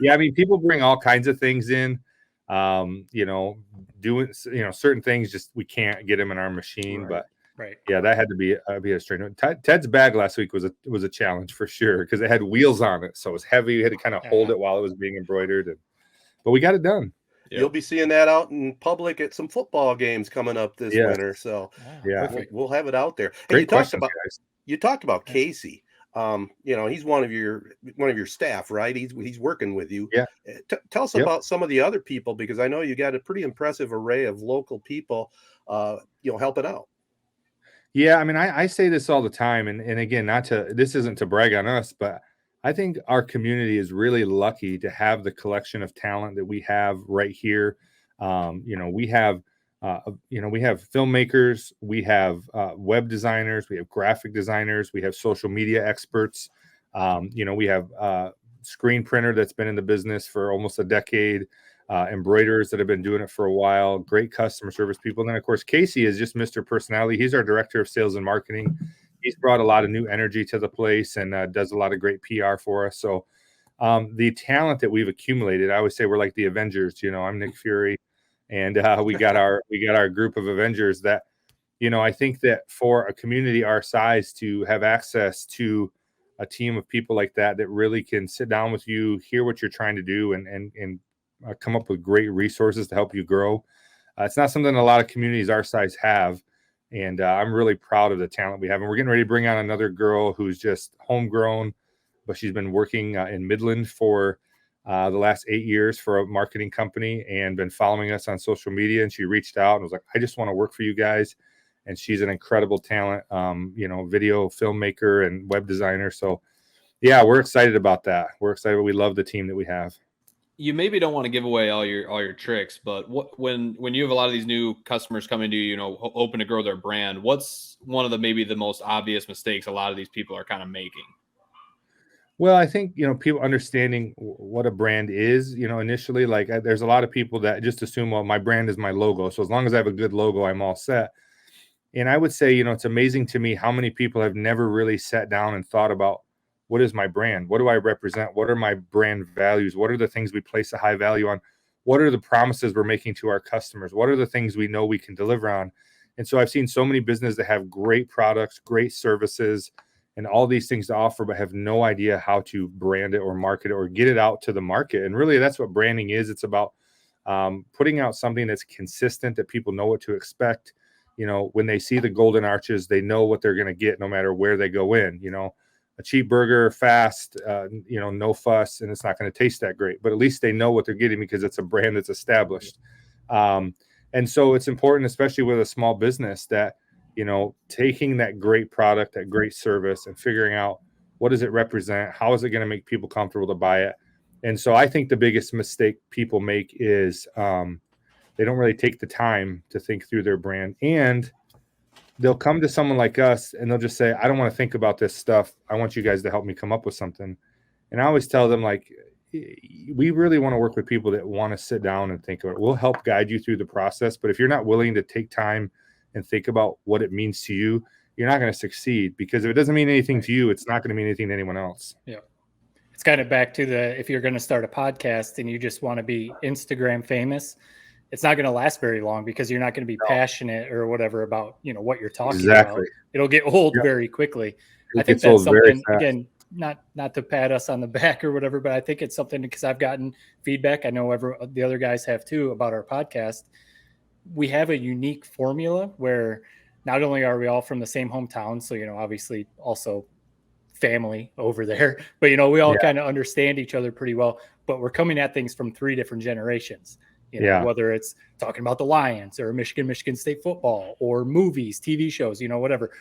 I mean, people bring all kinds of things in. Doing certain things, just we can't get them in our machine, but that had to be a strain. Ted's bag last week was a challenge for sure, because it had wheels on it, so it was heavy. We had to kind of hold it while it was being embroidered, but we got it done. You'll be seeing that out in public at some football games coming up this winter, so we'll have it out there. Great question, guys. You talked about Casey. He's one of your staff, right? He's working with you. Yeah. Tell us about some of the other people, because I know you got a pretty impressive array of local people, helping out. Yeah, I mean, I say this all the time, and again, this isn't to brag on us, but I think our community is really lucky to have the collection of talent that we have right here. We have filmmakers, we have web designers, we have graphic designers, we have social media experts. We have screen printer that's been in the business for almost a decade, embroiderers that have been doing it for a while, great customer service people. And then, of course, Casey is just Mr. Personality. He's our director of sales and marketing. He's brought a lot of new energy to the place and does a lot of great PR for us. So the talent that we've accumulated, I always say we're like the Avengers. I'm Nick Fury. And we got our group of Avengers that, I think that for a community our size to have access to a team of people like that really can sit down with you, hear what you're trying to do, and come up with great resources to help you grow. It's not something a lot of communities our size have. And I'm really proud of the talent we have. And we're getting ready to bring on another girl who's just homegrown, but she's been working in Midland for the last 8 years for a marketing company and been following us on social media. And she reached out and was like, I just want to work for you guys. And she's an incredible talent, video filmmaker and web designer. So we're excited about that. We're excited. We love the team that we have. You maybe don't want to give away all your tricks, but when you have a lot of these new customers coming to you, hoping to grow their brand, what's one of the most obvious mistakes a lot of these people are kind of making? Well, I think, people understanding what a brand is, initially, like there's a lot of people that just assume, well, my brand is my logo. So as long as I have a good logo, I'm all set. And I would say, it's amazing to me how many people have never really sat down and thought about, what is my brand? What do I represent? What are my brand values? What are the things we place a high value on? What are the promises we're making to our customers? What are the things we know we can deliver on? And so I've seen so many businesses that have great products, great services, and all these things to offer, but have no idea how to brand it or market it or get it out to the market. And really, that's what branding is. It's about putting out something that's consistent, that people know what to expect. When they see the golden arches, they know what they're going to get no matter where they go in. A cheap burger, fast, no fuss, and it's not going to taste that great. But at least they know what they're getting because it's a brand that's established. And so it's important, especially with a small business, that, taking that great product, that great service, and figuring out what does it represent? How is it going to make people comfortable to buy it? And so I think the biggest mistake people make is they don't really take the time to think through their brand. And they'll come to someone like us and they'll just say, I don't want to think about this stuff. I want you guys to help me come up with something. And I always tell them, like, we really want to work with people that want to sit down and think about it. We'll help guide you through the process. But if you're not willing to take time and think about what it means to you, you're not going to succeed, because if it doesn't mean anything to you, it's not going to mean anything to anyone else. Yeah. It's kind of back to if you're going to start a podcast and you just want to be Instagram famous, it's not going to last very long, because you're not going to be passionate or whatever about, what you're talking about. It'll get old very quickly. I think that's something, again, not to pat us on the back or whatever, but I think it's something, because I've gotten feedback. I know the other guys have too, about our podcast. We have a unique formula where not only are we all from the same hometown, so, obviously also family over there, but, we all kind of understand each other pretty well, but we're coming at things from 3 different generations. Whether it's talking about the Lions or Michigan State football or movies, TV shows, whatever.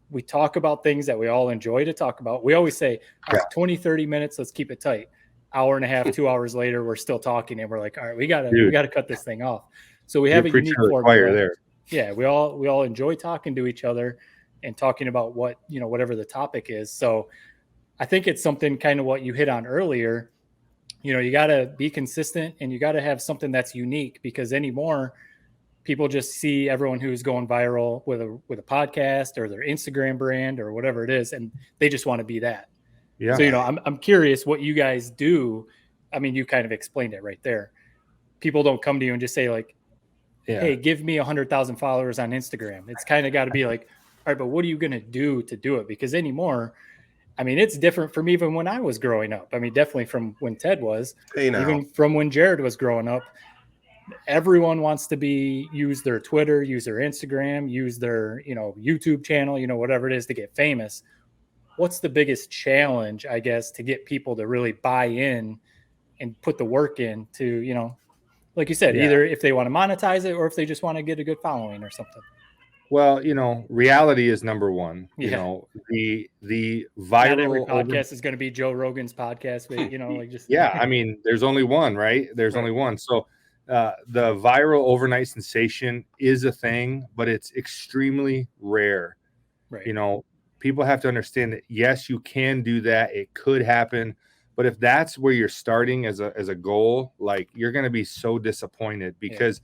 We talk about things that we all enjoy to talk about. We always say 20, 30 minutes, let's keep it tight. hour and a half, 2 hours later, we're still talking, and we're like, all right, we gotta cut this thing off. So we have a unique formula there. Yeah, we all enjoy talking to each other and talking about what, whatever the topic is. So I think it's something kind of what you hit on earlier. You got to be consistent, and you got to have something that's unique, because anymore people just see everyone who's going viral with a podcast or their Instagram brand or whatever it is, and they just want to be that. Yeah. So, I'm curious what you guys do. I mean, you kind of explained it right there. People don't come to you and just say like, hey, give me 100,000 followers on Instagram. It's kind of got to be like, all right, but what are you going to do it? Because anymore, I mean, it's different from even when I was growing up. I mean, definitely from when Ted was, even from when Jared was growing up. Everyone wants to use their Twitter, use their Instagram, use their, YouTube channel, whatever it is to get famous. What's the biggest challenge, I guess, to get people to really buy in and put the work in to, like you said, either if they want to monetize it or if they just want to get a good following or something? Well, reality is number one. Yeah. The viral. Not every podcast is going to be Joe Rogan's podcast, but like just. Yeah, I mean, there's only one, right? There's only one. So the viral overnight sensation is a thing, but it's extremely rare. Right. People have to understand that yes, you can do that. It could happen, but if that's where you're starting as a goal, like you're going to be so disappointed, because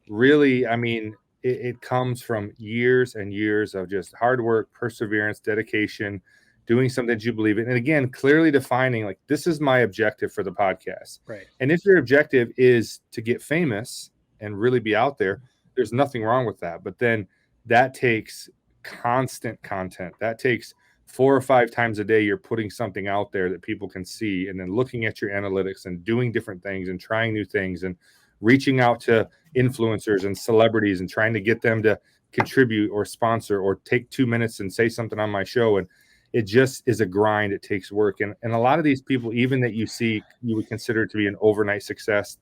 really, I mean, it comes from years and years of just hard work, perseverance, dedication, doing something that you believe in. And again, clearly defining like, this is my objective for the podcast. Right. And if your objective is to get famous and really be out there, there's nothing wrong with that. But then that takes constant content. That takes 4 or 5 times a day. You're putting something out there that people can see, and then looking at your analytics and doing different things and trying new things and reaching out to influencers and celebrities and trying to get them to contribute or sponsor or take 2 minutes and say something on my show. And it just is a grind. It takes work. And a lot of these people, even that you see, you would consider to be an overnight success,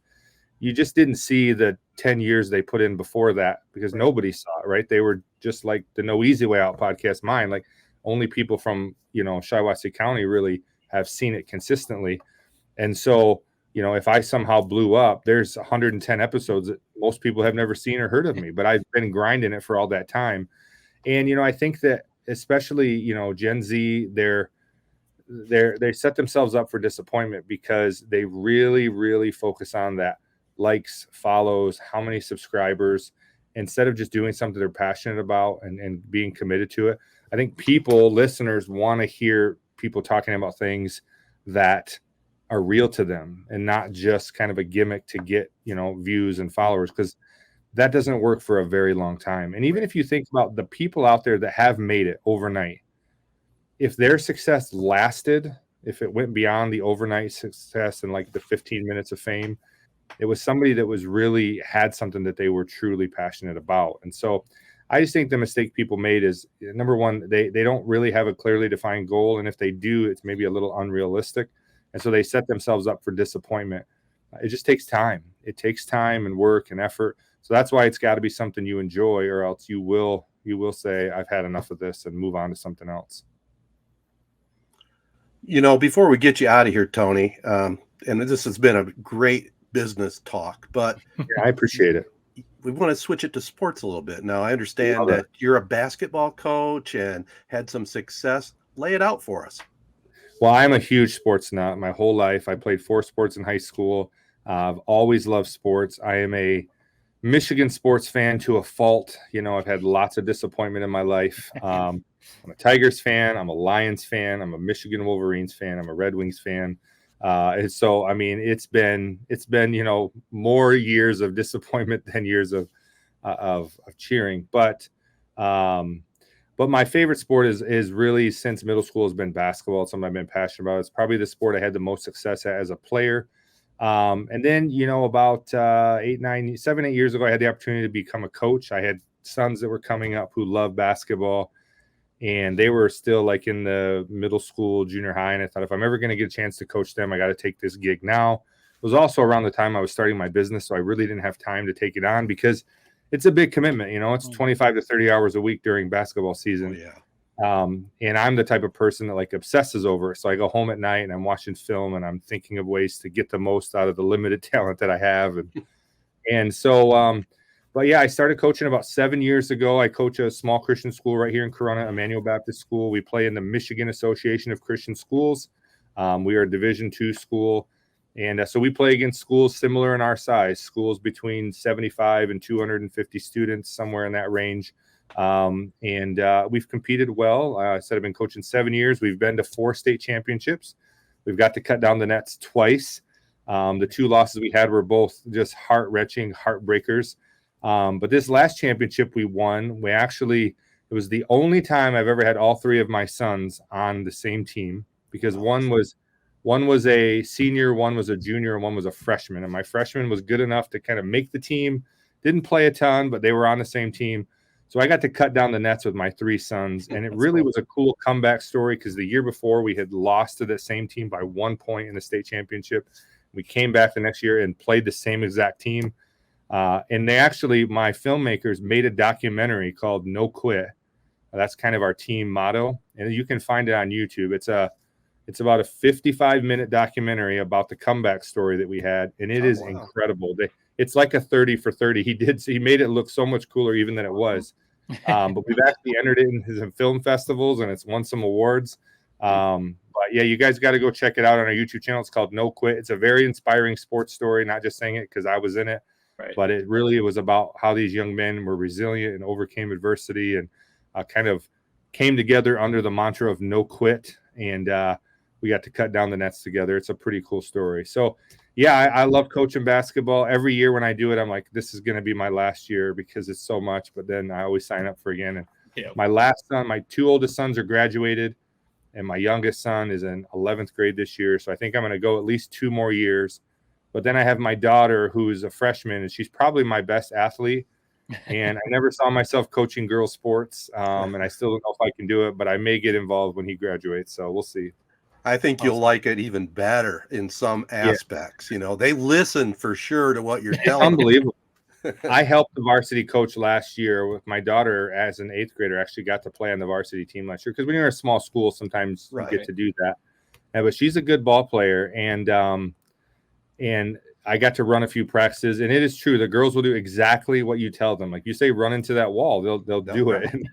you just didn't see the 10 years they put in before that, because nobody saw it, right? They were just like the No Easy Way Out podcast, mine, like only people from, Shiawassee County really have seen it consistently. And so, if I somehow blew up, there's 110 episodes that most people have never seen or heard of me, but I've been grinding it for all that time. And, I think that especially, Gen Z, they set themselves up for disappointment, because they really, really focus on that likes, follows, how many subscribers, instead of just doing something they're passionate about and being committed to it. I think listeners want to hear people talking about things that are real to them and not just kind of a gimmick to get, views and followers, because that doesn't work for a very long time. And even if you think about the people out there that have made it overnight, if their success lasted, if it went beyond the overnight success and like the 15 minutes of fame, it was somebody that was really had something that they were truly passionate about. And so I just think the mistake people made is, number one, they don't really have a clearly defined goal. And if they do, it's maybe a little unrealistic. And so they set themselves up for disappointment. It just takes time. It takes time and work and effort. So that's why it's got to be something you enjoy, or else you will say, I've had enough of this, and move on to something else. Before we get you out of here, Tony, and this has been a great business talk, but I appreciate it. We want to switch it to sports a little bit. Now, I understand that you're a basketball coach and had some success. Lay it out for us. Well, I'm a huge sports nut. My whole life, I played 4 sports in high school. I've always loved sports. I am a Michigan sports fan to a fault. I've had lots of disappointment in my life. I'm a Tigers fan. I'm a Lions fan. I'm a Michigan Wolverines fan. I'm a Red Wings fan. And so, I mean, it's been more years of disappointment than years of cheering. But my favorite sport is really, since middle school, has been basketball. It's something I've been passionate about. It's probably the sport I had the most success at as a player. And then, about 7, 8 years ago, I had the opportunity to become a coach. I had sons that were coming up who loved basketball, and they were still like in the middle school, junior high. And I thought, if I'm ever going to get a chance to coach them, I got to take this gig now. It was also around the time I was starting my business, so I really didn't have time to take it on, because it's a big commitment. It's 25 to 30 hours a week during basketball season. And I'm the type of person that like obsesses over it. So I go home at night and I'm watching film and I'm thinking of ways to get the most out of the limited talent that I have. And so, but yeah, I started coaching about 7 years ago. I coach a small Christian school right here in Corona, Emmanuel Baptist School. We play in the Michigan Association of Christian Schools. We are a Division II school. And so we play against schools similar in our size, schools between 75 and 250 students, somewhere in that range. And we've competed well. I said I've been coaching 7 years. We've been to 4 state championships. We've got to cut down the nets twice. The 2 losses we had were both just heart-wrenching, heartbreakers. But this last championship we won, it was the only time I've ever had all 3 of my sons on the same team, because one was a senior, one was a junior, and one was a freshman. And my freshman was good enough to kind of make the team, didn't play a ton, but they were on the same team. So I got to cut down the nets with my 3 sons. And it really was a cool comeback story, because the year before we had lost to that same team by 1 point in the state championship. We came back the next year and played the same exact team. And my filmmakers made a documentary called No Quit. That's kind of our team motto. And you can find it on YouTube. It's about a 55-minute documentary about the comeback story that we had. And it is incredible. It's like a 30 for 30. He made it look so much cooler even than it was. But we've actually entered it in his film festivals, and it's won some awards. But yeah, you guys got to go check it out on our YouTube channel. It's called No Quit. It's a very inspiring sports story, not just saying it because I was in it, but it really was about how these young men were resilient and overcame adversity and kind of came together under the mantra of no quit. And we got to cut down the nets together. It's a pretty cool story. So yeah, I love coaching basketball. Every year when I do it, I'm like, this is going to be my last year because it's so much, but then I always sign up for again. And my last son, my 2 oldest sons are graduated, and my youngest son is in 11th grade this year. So I think I'm going to go at least 2 more years. But then I have my daughter, who is a freshman, and she's probably my best athlete. And I never saw myself coaching girls sports. And I still don't know if I can do it, but I may get involved when he graduates. So we'll see. I think you'll like it even better in some aspects. You know, they listen for sure to what you're telling them. Unbelievable. I helped the varsity coach last year with my daughter as an 8th grader. Actually got to play on the varsity team last year, because when you're in a small school, sometimes you get to do that. But she's a good ball player, and I got to run a few practices, and it is true. The girls will do exactly what you tell them. Like you say, run into that wall, they'll do it. And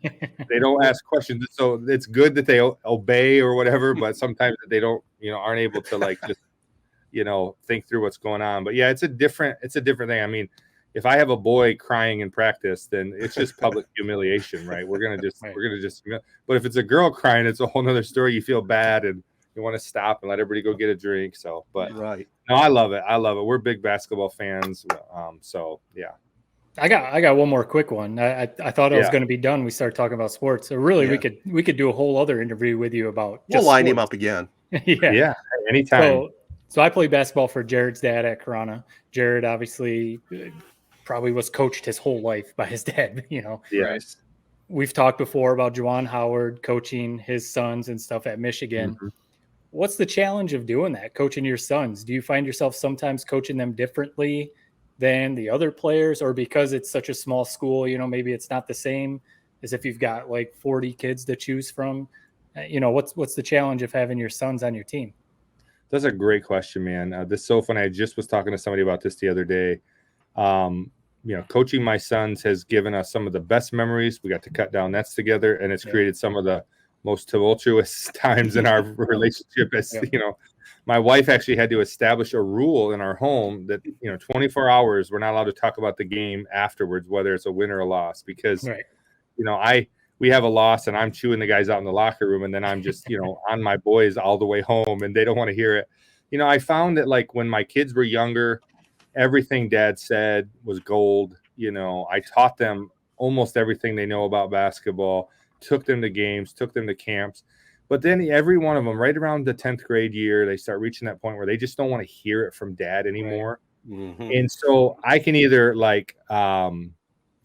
they don't ask questions. So it's good that they obey or whatever, but sometimes they don't, aren't able to like just, think through what's going on. But yeah, it's a different thing. I mean, if I have a boy crying in practice, then it's just public humiliation, right? We're gonna just. But if it's a girl crying, it's a whole nother story. You feel bad and you want to stop and let everybody go get a drink. So, but no, I love it. We're big basketball fans. So yeah. I got one more quick one. I thought I was going to be done. We started talking about sports. So really, we could do a whole other interview with you about. We'll line him up again. Yeah, anytime. So I played basketball for Jared's dad at Corona. Jared obviously probably was coached his whole life by his dad. Yes. We've talked before about Juwan Howard coaching his sons and stuff at Michigan. Mm-hmm. What's the challenge of doing that, coaching your sons? Do you find yourself sometimes coaching them differently than the other players, or because it's such a small school, maybe it's not the same as if you've got like 40 kids to choose from? What's the challenge of having your sons on your team? That's a great question, man. This is so funny. I just was talking to somebody about this the other day. Coaching my sons has given us some of the best memories. We got to cut down nets together, and it's created some of the most tumultuous times in our relationship. My wife actually had to establish a rule in our home that 24 hours we're not allowed to talk about the game afterwards, whether it's a win or a loss, because we have a loss and I'm chewing the guys out in the locker room, and then I'm just on my boys all the way home, and they don't want to hear it. I found that like when my kids were younger, everything dad said was gold. I taught them almost everything they know about basketball, took them to games, took them to camps. But then every one of them, right around the 10th grade year, they start reaching that point where they just don't want to hear it from dad anymore. Right. Mm-hmm. And so I can either like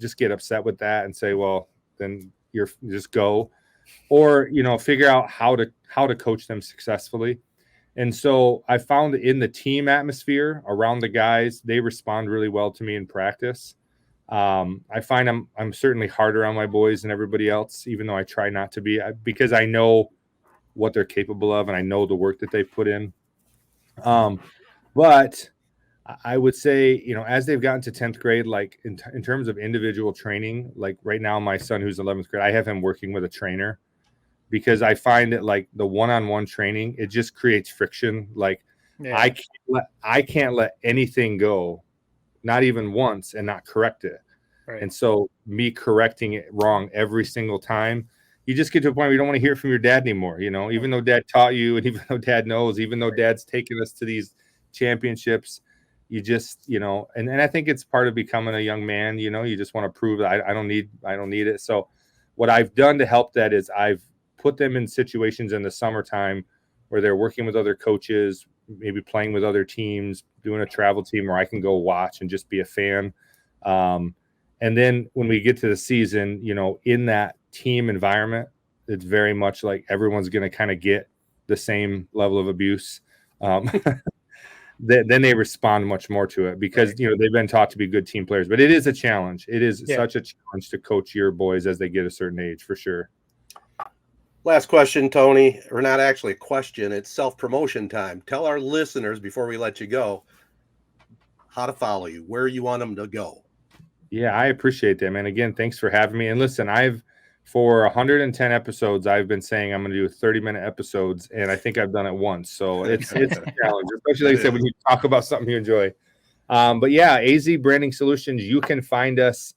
just get upset with that and say, well, then you're just go, or, figure out how to coach them successfully. And so I found that in the team atmosphere around the guys, they respond really well to me in practice. I find I'm certainly harder on my boys than everybody else, even though I try not to be, because I know what they're capable of and I know the work that they put in. But I would say, as they've gotten to 10th grade, like in terms of individual training, like right now, my son who's 11th grade, I have him working with a trainer, because I find that like the one-on-one training, it just creates friction. Like I can't let anything go, not even once, and not correct it. Right. And so me correcting it wrong every single time, you just get to a point where you don't want to hear it from your dad anymore. Even though dad taught you, and even though dad knows, even though dad's taken us to these championships, you just, and I think it's part of becoming a young man. You just want to prove that I don't need it. So what I've done to help that is I've put them in situations in the summertime where they're working with other coaches, maybe playing with other teams, doing a travel team where I can go watch and just be a fan. And then when we get to the season, in that team environment, it's very much like everyone's going to kind of get the same level of abuse. Then they respond much more to it, because, they've been taught to be good team players. But it is a challenge. It is such a challenge to coach your boys as they get a certain age, for sure. Last question, Tony, or not actually a question, it's self-promotion time. Tell our listeners before we let you go how to follow you, where you want them to go. Yeah, I appreciate that, man. Again, thanks for having me. And listen, for 110 episodes, I've been saying I'm going to do 30-minute episodes, and I think I've done it once. So it's a challenge, especially like I said, when you talk about something you enjoy. But yeah, AZEE Branding Solutions, you can find us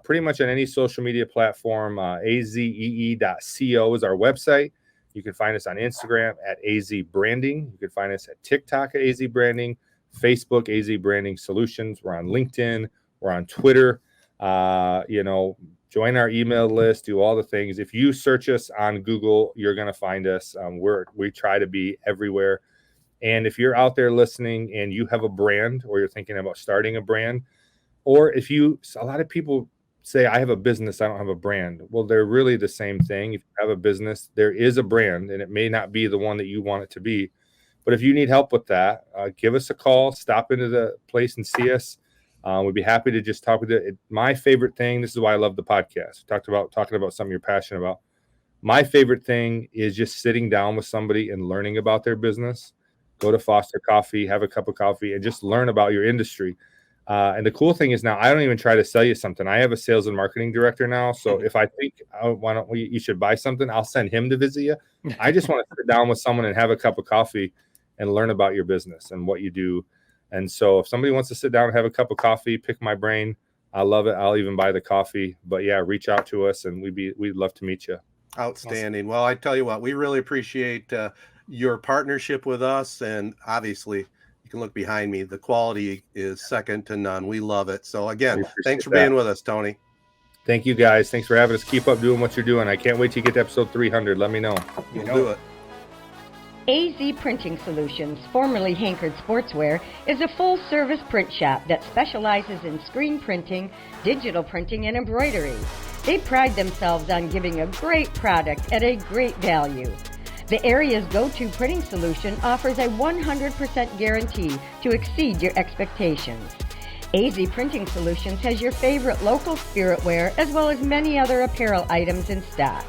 pretty much on any social media platform. azee.co is our website. You can find us on Instagram at AZEE Branding. You can find us at TikTok at AZEE Branding, Facebook, AZEE Branding Solutions. We're on LinkedIn. We're on Twitter. Join our email list, do all the things. If you search us on Google, you're going to find us. We try to be everywhere. And if you're out there listening and you have a brand, or you're thinking about starting a brand, or a lot of people say, I have a business, I don't have a brand. Well, they're really the same thing. If you have a business, there is a brand, and it may not be the one that you want it to be. But if you need help with that, give us a call, stop into the place and see us. We'd be happy to just talk with you. My favorite thing, this is why I love the podcast. Talking about something you're passionate about. My favorite thing is just sitting down with somebody and learning about their business. Go to Foster Coffee, have a cup of coffee, and just learn about your industry. And the cool thing is now I don't even try to sell you something. I have a sales and marketing director now. So if I think you should buy something, I'll send him to visit you. I just want to sit down with someone and have a cup of coffee and learn about your business and what you do. And so if somebody wants to sit down and have a cup of coffee, pick my brain, I love it. I'll even buy the coffee. But yeah, reach out to us, and we'd love to meet you. Outstanding. Awesome. Well, I tell you what, we really appreciate your partnership with us. And obviously, you can look behind me. The quality is second to none. We love it. So again, thanks for being with us, Tony. Thank you, guys. Thanks for having us. Keep up doing what you're doing. I can't wait to get to episode 300. Let me know. We'll do it. AZEE Printing Solutions, formerly Hankered Sportswear, is a full-service print shop that specializes in screen printing, digital printing, and embroidery. They pride themselves on giving a great product at a great value. The area's go-to printing solution offers a 100% guarantee to exceed your expectations. AZEE Printing Solutions has your favorite local spiritware as well as many other apparel items in stock.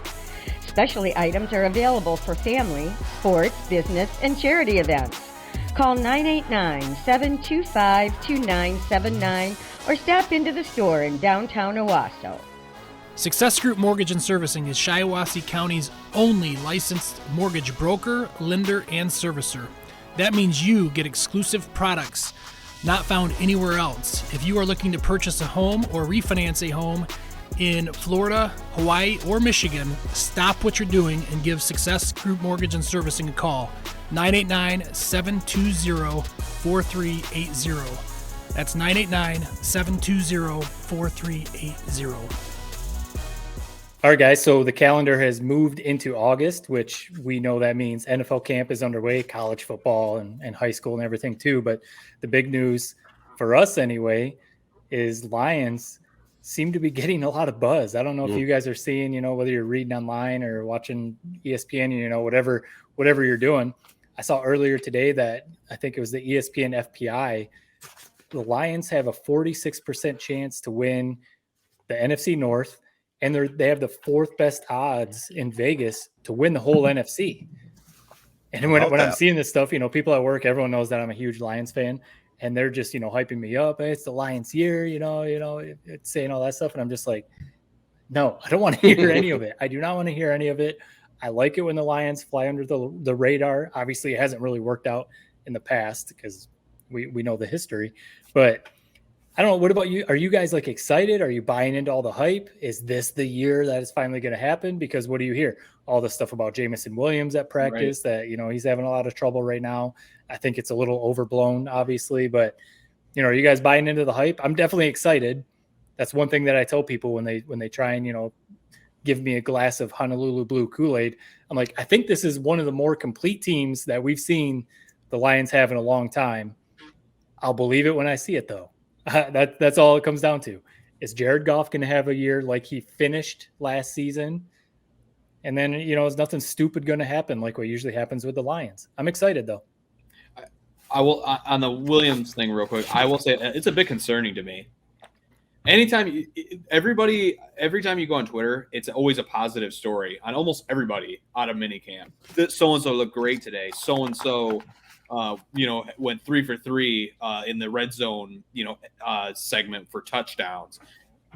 Specialty items are available for family, sports, business, and charity events. Call 989-725-2979 or stop into the store in downtown Owasso. Success Group Mortgage and Servicing is Shiawassee County's only licensed mortgage broker, lender, and servicer. That means you get exclusive products not found anywhere else. If you are looking to purchase a home or refinance a home in Florida, Hawaii, or Michigan, stop what you're doing and give Success Group Mortgage and Servicing a call. 989-720-4380. That's 989-720-4380. All right, guys. So the calendar has moved into August, which we know that means NFL camp is underway, college football and high school and everything too. But the big news for us anyway is Lions seem to be getting a lot of buzz. I don't know if you guys are seeing, whether you're reading online or watching ESPN, whatever you're doing. I saw earlier today that I think it was the ESPN FPI the Lions have a 46% chance to win the NFC North, and they have the fourth best odds in Vegas to win the whole NFC. And when I'm seeing this stuff, people at work, everyone knows that I'm a huge Lions fan, and they're just, hyping me up. Hey, it's the Lions year, it's saying all that stuff. And I'm just like, no, I don't want to hear any of it. I do not want to hear any of it. I like it when the Lions fly under the radar. Obviously, it hasn't really worked out in the past because we know the history. But I don't know. What about you? Are you guys like excited? Are you buying into all the hype? Is this the year that is finally going to happen? Because what do you hear? All the stuff about Jamison Williams at practice, that, he's having a lot of trouble right now. I think it's a little overblown, obviously, but are you guys buying into the hype? I'm definitely excited. That's one thing that I tell people when they try and, give me a glass of Honolulu Blue Kool-Aid. I'm like, I think this is one of the more complete teams that we've seen the Lions have in a long time. I'll believe it when I see it, though. That's all it comes down to. Is Jared Goff going to have a year like he finished last season? And then, is nothing stupid going to happen like what usually happens with the Lions? I'm excited, though. I will, on the Williams thing real quick, I will say it's a bit concerning to me. Every time you go on Twitter, it's always a positive story on almost everybody out of minicamp. So-and-so looked great today. So-and-so, went 3 for 3 in the red zone, segment for touchdowns.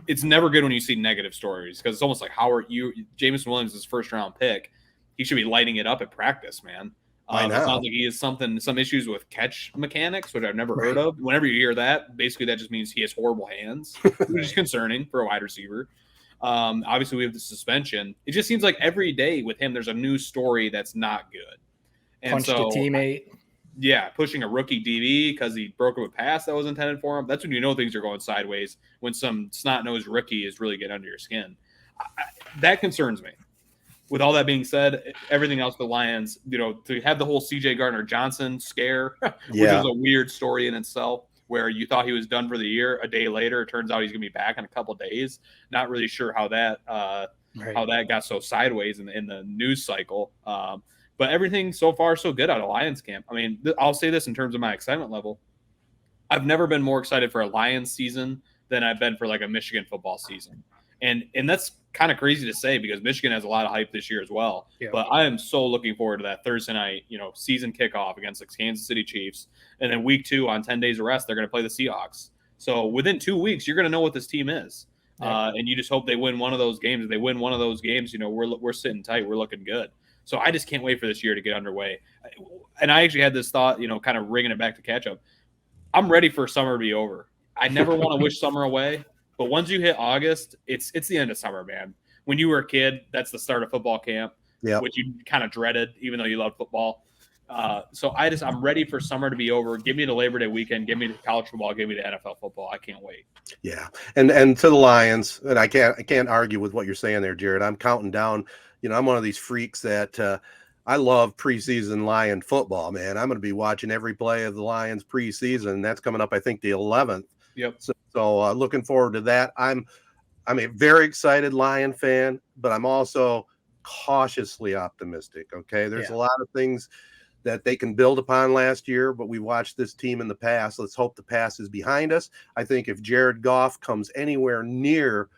It's never good when you see negative stories because it's almost like Jamison Williams is first round pick. He should be lighting it up at practice, man. It sounds like he has some issues with catch mechanics, which I've never heard of. Whenever you hear that, basically that just means he has horrible hands, which is concerning for a wide receiver. Obviously, we have the suspension. It just seems like every day with him, there's a new story that's not good. And punched a teammate. Yeah, pushing a rookie DB because he broke up a pass that was intended for him. That's when you know things are going sideways, when some snot-nosed rookie is really getting under your skin. That concerns me. With all that being said, everything else, the Lions, to have the whole C.J. Gardner-Johnson scare, which is a weird story in itself, where you thought he was done for the year. A day later, it turns out he's going to be back in a couple of days. Not really sure how that got so sideways in the news cycle. But everything so far so good out of Lions camp. I mean, I'll say this in terms of my excitement level. I've never been more excited for a Lions season than I've been for like a Michigan football season. And that's kind of crazy to say because Michigan has a lot of hype this year as well. Yeah. But I am so looking forward to that Thursday night, season kickoff against the Kansas City Chiefs. And then week 2 on 10 days of rest, they're going to play the Seahawks. So within 2 weeks, you're going to know what this team is. Yeah. And you just hope they win one of those games. If they win one of those games, we're sitting tight. We're looking good. So I just can't wait for this year to get underway. And I actually had this thought, kind of bringing it back to catch up. I'm ready for summer to be over. I never want to wish summer away. But once you hit August, it's the end of summer, man. When you were a kid, that's the start of football camp, which you kind of dreaded, even though you loved football. So I'm ready for summer to be over. Give me the Labor Day weekend. Give me the college football. Give me the NFL football. I can't wait. Yeah, and to the Lions, and I can't argue with what you're saying there, Jared. I'm counting down. I'm one of these freaks that I love preseason Lion football, man. I'm going to be watching every play of the Lions preseason. That's coming up, I think, the 11th. Yep. So looking forward to that. I'm a very excited Lion fan, but I'm also cautiously optimistic. Okay, there's a lot of things that they can build upon last year, but we watched this team in the past. Let's hope the past is behind us. I think if Jared Goff comes anywhere near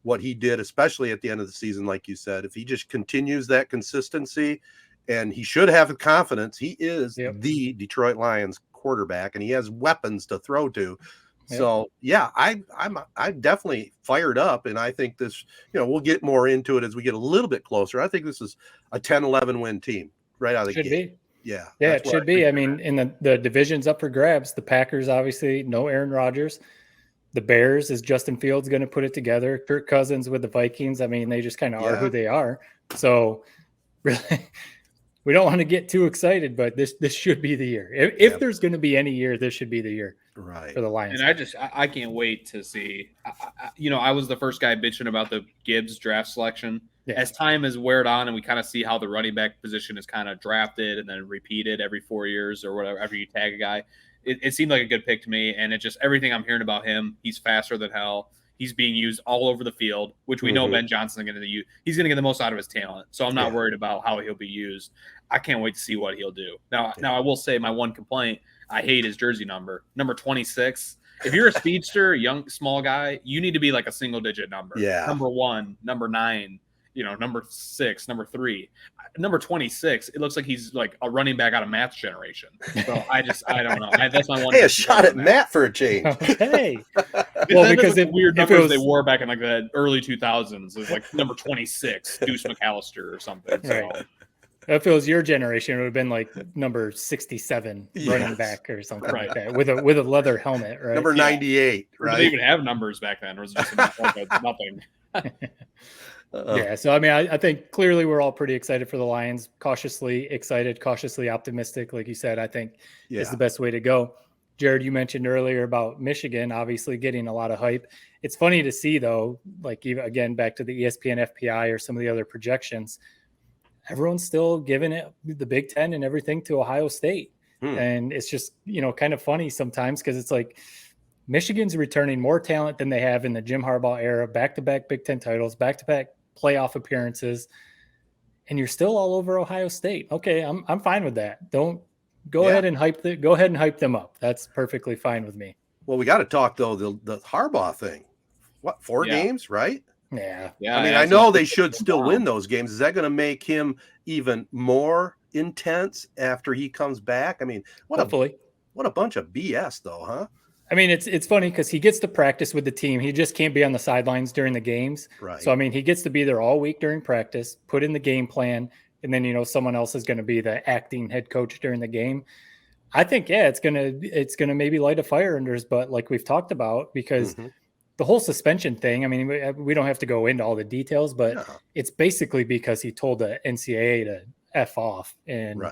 what he did, especially at the end of the season, like you said, if he just continues that consistency, and he should have the confidence, he is the Detroit Lions quarterback, and he has weapons to throw to. So I'm definitely fired up, and I think this, we'll get more into it as we get a little bit closer. I think this is a 10-11 win team right out of the gate. Yeah, it should be. I mean, in the division's up for grabs. The Packers, obviously, no Aaron Rodgers. The Bears, is Justin Fields going to put it together? Kirk Cousins with the Vikings. I mean, they just kind of are who they are. So really, we don't want to get too excited, but this should be the year. If there's going to be any year, this should be the year. Right. For the Lions. And I can't wait to see. I was the first guy bitching about the Gibbs draft selection. Yeah. As time has weared on and we kind of see how the running back position is kind of drafted and then repeated every 4 years or whatever, after you tag a guy, it seemed like a good pick to me. And it just, everything I'm hearing about him, he's faster than hell. He's being used all over the field, which we know Ben Johnson's going to use. He's going to get the most out of his talent. So I'm not worried about how he'll be used. I can't wait to see what he'll do. Now I will say my one complaint, I hate his jersey number 26. If you're a speedster, young, small guy, you need to be like a single digit number. Yeah. Number 1, number 9, number 6, number 3, number 26. It looks like he's like a running back out of Matt's generation. So I don't know. That's my one. Hey, a shot at Matt for a change. Okay. Well, because the weird numbers they wore back in like the early 2000s, it was like number 26, Deuce McAllister or something. So. Right. If it was your generation, it would have been like number 67 running back or something like that with a leather helmet, right? Number 98, right? Did they even have numbers back then? Or was it just nothing? Yeah, so I mean, I think clearly we're all pretty excited for the Lions. Cautiously excited, cautiously optimistic. Like you said, I think is the best way to go. Jared, you mentioned earlier about Michigan, obviously getting a lot of hype. It's funny to see, though, like even again back to the ESPN FPI or some of the other projections. Everyone's still giving it the Big Ten and everything to Ohio State. And it's just, kind of funny sometimes because it's like Michigan's returning more talent than they have in the Jim Harbaugh era, back-to-back Big Ten titles, back-to-back playoff appearances, and you're still all over Ohio State. Okay, I'm fine with that. Don't go ahead and hype them up. That's perfectly fine with me. Well, we got to talk though the Harbaugh thing. What, 4 games, right? Yeah. I mean, I know they should still win those games. Is that going to make him even more intense after he comes back? I mean, what a bunch of BS though, huh? I mean, it's funny because he gets to practice with the team. He just can't be on the sidelines during the games. Right. So, I mean, he gets to be there all week during practice, put in the game plan, and then, someone else is going to be the acting head coach during the game. I think, it's gonna maybe light a fire under his butt like we've talked about because the whole suspension thing, I mean, we don't have to go into all the details, but it's basically because he told the NCAA to F off and,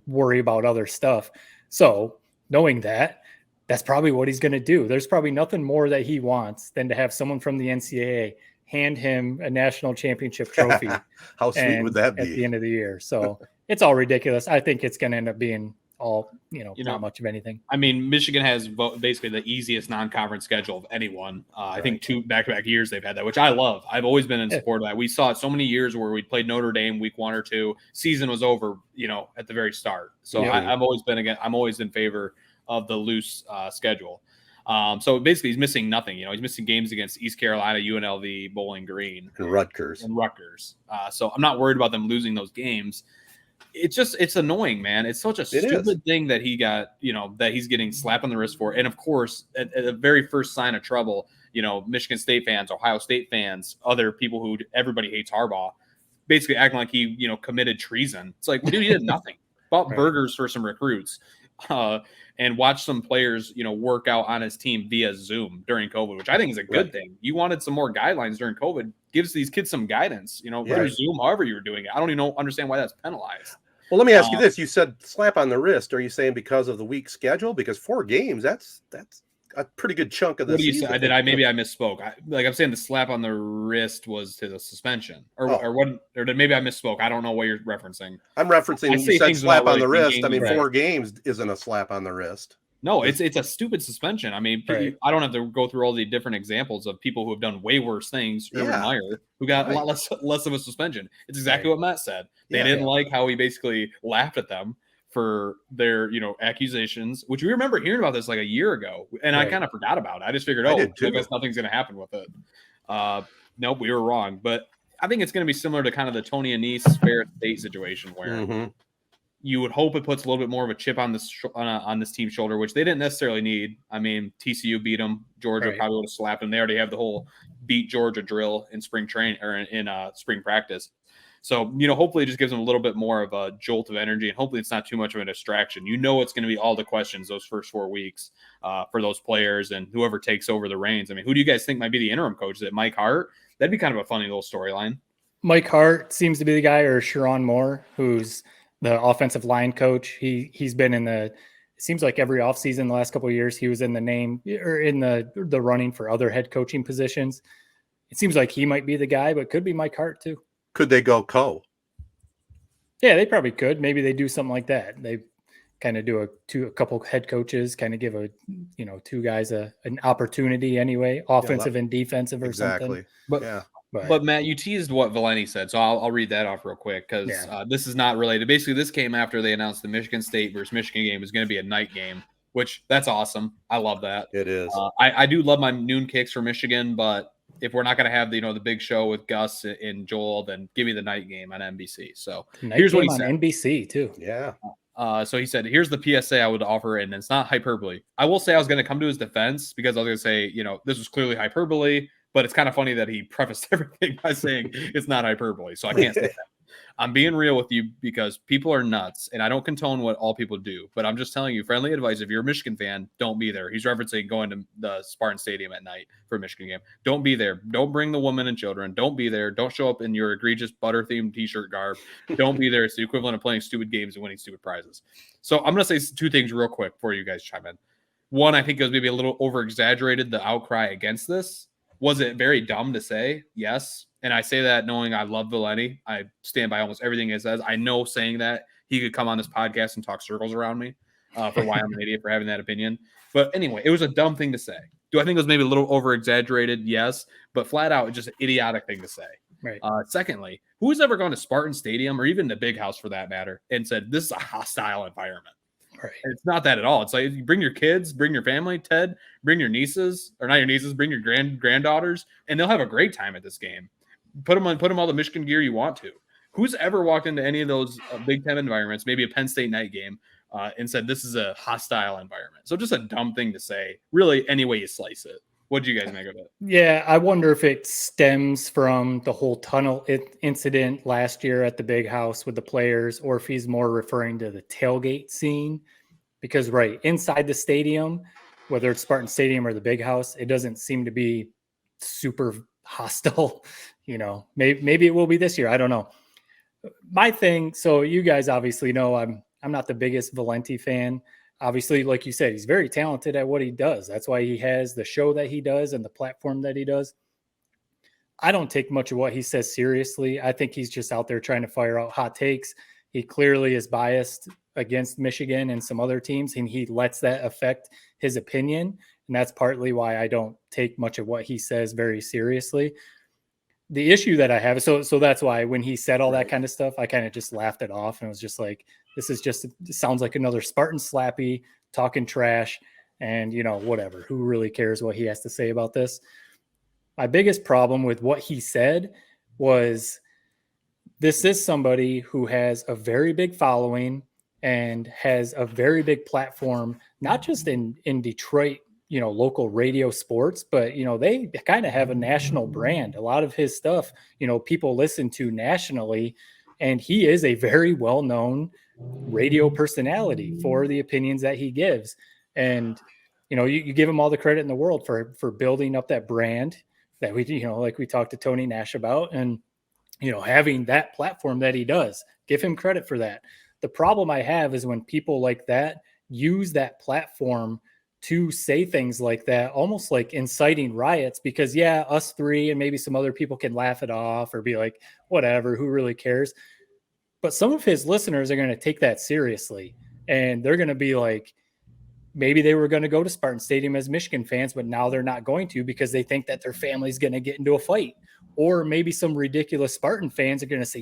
worry about other stuff. So knowing that, that's probably what he's going to do. There's probably nothing more that he wants than to have someone from the NCAA hand him a national championship trophy. How sweet would that be? At the end of the year. So it's all ridiculous. I think it's going to end up being all, not much of anything. I mean, Michigan has basically the easiest non-conference schedule of anyone. I think 2 back-to-back years they've had that, which I love. I've always been in support of that. We saw it so many years where we played Notre Dame week 1 or 2. Season was over, at the very start. So I'm always in favor of the loose schedule. So basically he's missing nothing. He's missing games against East Carolina, UNLV, Bowling Green, and Rutgers. So I'm not worried about them losing those games. It's annoying, man. It's such a stupid thing that he got, that he's getting slapped on the wrist for. And of course, at the very first sign of trouble, Michigan State fans, Ohio State fans, other people who everybody hates Harbaugh, basically acting like he, committed treason. It's like, dude, he did nothing. Bought burgers for some recruits. And watch some players, work out on his team via Zoom during COVID, which I think is a good thing. You wanted some more guidelines during COVID. Gives these kids some guidance, through Zoom, however you were doing it. I don't even understand why that's penalized. Well, let me ask you this. You said slap on the wrist. Are you saying because of the weak schedule? Because 4 games, that's a pretty good chunk of the season. What do you say? Maybe I misspoke. I'm saying the slap on the wrist was to the suspension, or maybe I misspoke. I don't know what you're referencing. I'm referencing. You said slap on the wrist. I mean, 4 games isn't a slap on the wrist. No, it's a stupid suspension. I mean, I don't have to go through all the different examples of people who have done way worse things. Urban Meyer, who got a lot less of a suspension. It's exactly what Matt said. They didn't like how he basically laughed at them for their, accusations, which we remember hearing about this like a year ago. And I kind of forgot about it. I just figured, I guess nothing's going to happen with it. Nope, we were wrong. But I think it's going to be similar to kind of the Tony Nash Fair State situation where you would hope it puts a little bit more of a chip on this team's shoulder, which they didn't necessarily need. I mean, TCU beat them. Georgia probably would have slapped them. They already have the whole beat Georgia drill in spring training or in spring practice. So, hopefully it just gives them a little bit more of a jolt of energy, and hopefully it's not too much of a distraction. It's going to be all the questions those first 4 weeks for those players and whoever takes over the reins. I mean, who do you guys think might be the interim coach? Is it Mike Hart? That'd be kind of a funny little storyline. Mike Hart seems to be the guy, or Sharon Moore, who's the offensive line coach. He's been in it seems like every offseason the last couple of years, he was in the running for other head coaching positions. It seems like he might be the guy, but could be Mike Hart too. Could they go co? Yeah, they probably could. Maybe they do something like that. They kind of do a couple head coaches, kind of give 2 guys an opportunity anyway, offensive and defensive or something. But Matt, you teased what Valenti said, so I'll read that off real quick because this is not related. Basically, this came after they announced the Michigan State versus Michigan game was going to be a night game which that's awesome. I love that. It is. I do love my noon kicks for Michigan, but if we're not going to have the big show with Gus and Joel, then give me the night game on NBC. So here's what he said. NBC too. Yeah. So he said, here's the PSA I would offer, and it's not hyperbole. I will say I was going to come to his defense because I was going to say, this was clearly hyperbole, but it's kind of funny that he prefaced everything by saying it's not hyperbole. So I can't say that. I'm being real with you because people are nuts, and I don't condone what all people do, but I'm just telling you, friendly advice, if you're a Michigan fan, don't be there. He's referencing going to the Spartan Stadium at night for a Michigan game. Don't be there. Don't bring the women and children. Don't be there. Don't show up in your egregious butter-themed t-shirt garb. Don't be there. It's the equivalent of playing stupid games and winning stupid prizes. So I'm going to say two things real quick before you guys chime in. One, I think it was maybe a little over-exaggerated, the outcry against this. Was it very dumb to say? Yes. And I say that knowing I love Valenti. I stand by almost everything he says. I know saying that he could come on this podcast and talk circles around me for why I'm an idiot for having that opinion. But anyway, it was a dumb thing to say. Do I think it was maybe a little over-exaggerated? Yes. But flat out, just an idiotic thing to say. Right. Secondly, who's ever gone to Spartan Stadium or even the Big House for that matter and said, this is a hostile environment? Right. It's not that at all. It's like, you bring your kids, bring your family, Ted, bring your nieces, or not your nieces, bring your granddaughters, and they'll have a great time at this game. Put them all the Michigan gear you want to. Who's ever walked into any of those Big Ten environments, maybe a Penn State night game, and said this is a hostile environment? So just a dumb thing to say, really, any way you slice it. What do you guys make of it? Yeah, I wonder if it stems from the whole tunnel incident last year at the Big House with the players, or if he's more referring to the tailgate scene. Because, right, inside the stadium, whether it's Spartan Stadium or the Big House, it doesn't seem to be super hostile. Maybe it will be this year. I don't know. My thing, so you guys obviously know I'm not the biggest Valenti fan. Obviously, like you said, he's very talented at what he does. That's why he has the show that he does and the platform that he does. I don't take much of what he says seriously. I think he's just out there trying to fire out hot takes. He clearly is biased against Michigan and some other teams, and he lets that affect his opinion. And that's partly why I don't take much of what he says very seriously. The issue that I have, so that's why when he said all that kind of stuff, I kind of just laughed it off and was just like, it sounds like another Spartan slappy talking trash and, whatever. Who really cares what he has to say about this? My biggest problem with what he said was this is somebody who has a very big following and has a very big platform, not just in Detroit, local radio sports, but, they kind of have a national brand. A lot of his stuff, people listen to nationally, and he is a very well-known radio personality for the opinions that he gives. And, you give him all the credit in the world for building up that brand that we, like we talked to Tony Nash about, and, having that platform that he does. Give him credit for that. The problem I have is when people like that use that platform to say things like that, almost like inciting riots, because us three and maybe some other people can laugh it off or be like, whatever, who really cares? But some of his listeners are going to take that seriously, and they're going to be like, maybe they were going to go to Spartan Stadium as Michigan fans, but now they're not going to because they think that their family's going to get into a fight. Or maybe some ridiculous Spartan fans are going to say,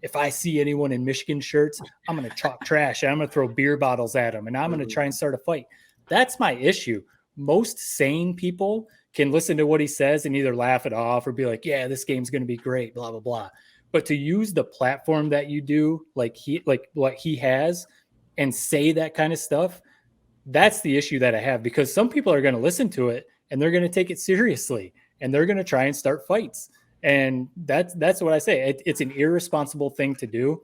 if I see anyone in Michigan shirts, I'm going to talk trash and I'm going to throw beer bottles at them and I'm going to try and start a fight. That's my issue. Most sane people can listen to what he says and either laugh it off or be like, this game's going to be great, blah, blah, blah. But to use the platform that you do, like what he has, and say that kind of stuff, that's the issue that I have, because some people are going to listen to it and they're going to take it seriously and they're going to try and start fights. And that's what I say. It's an irresponsible thing to do.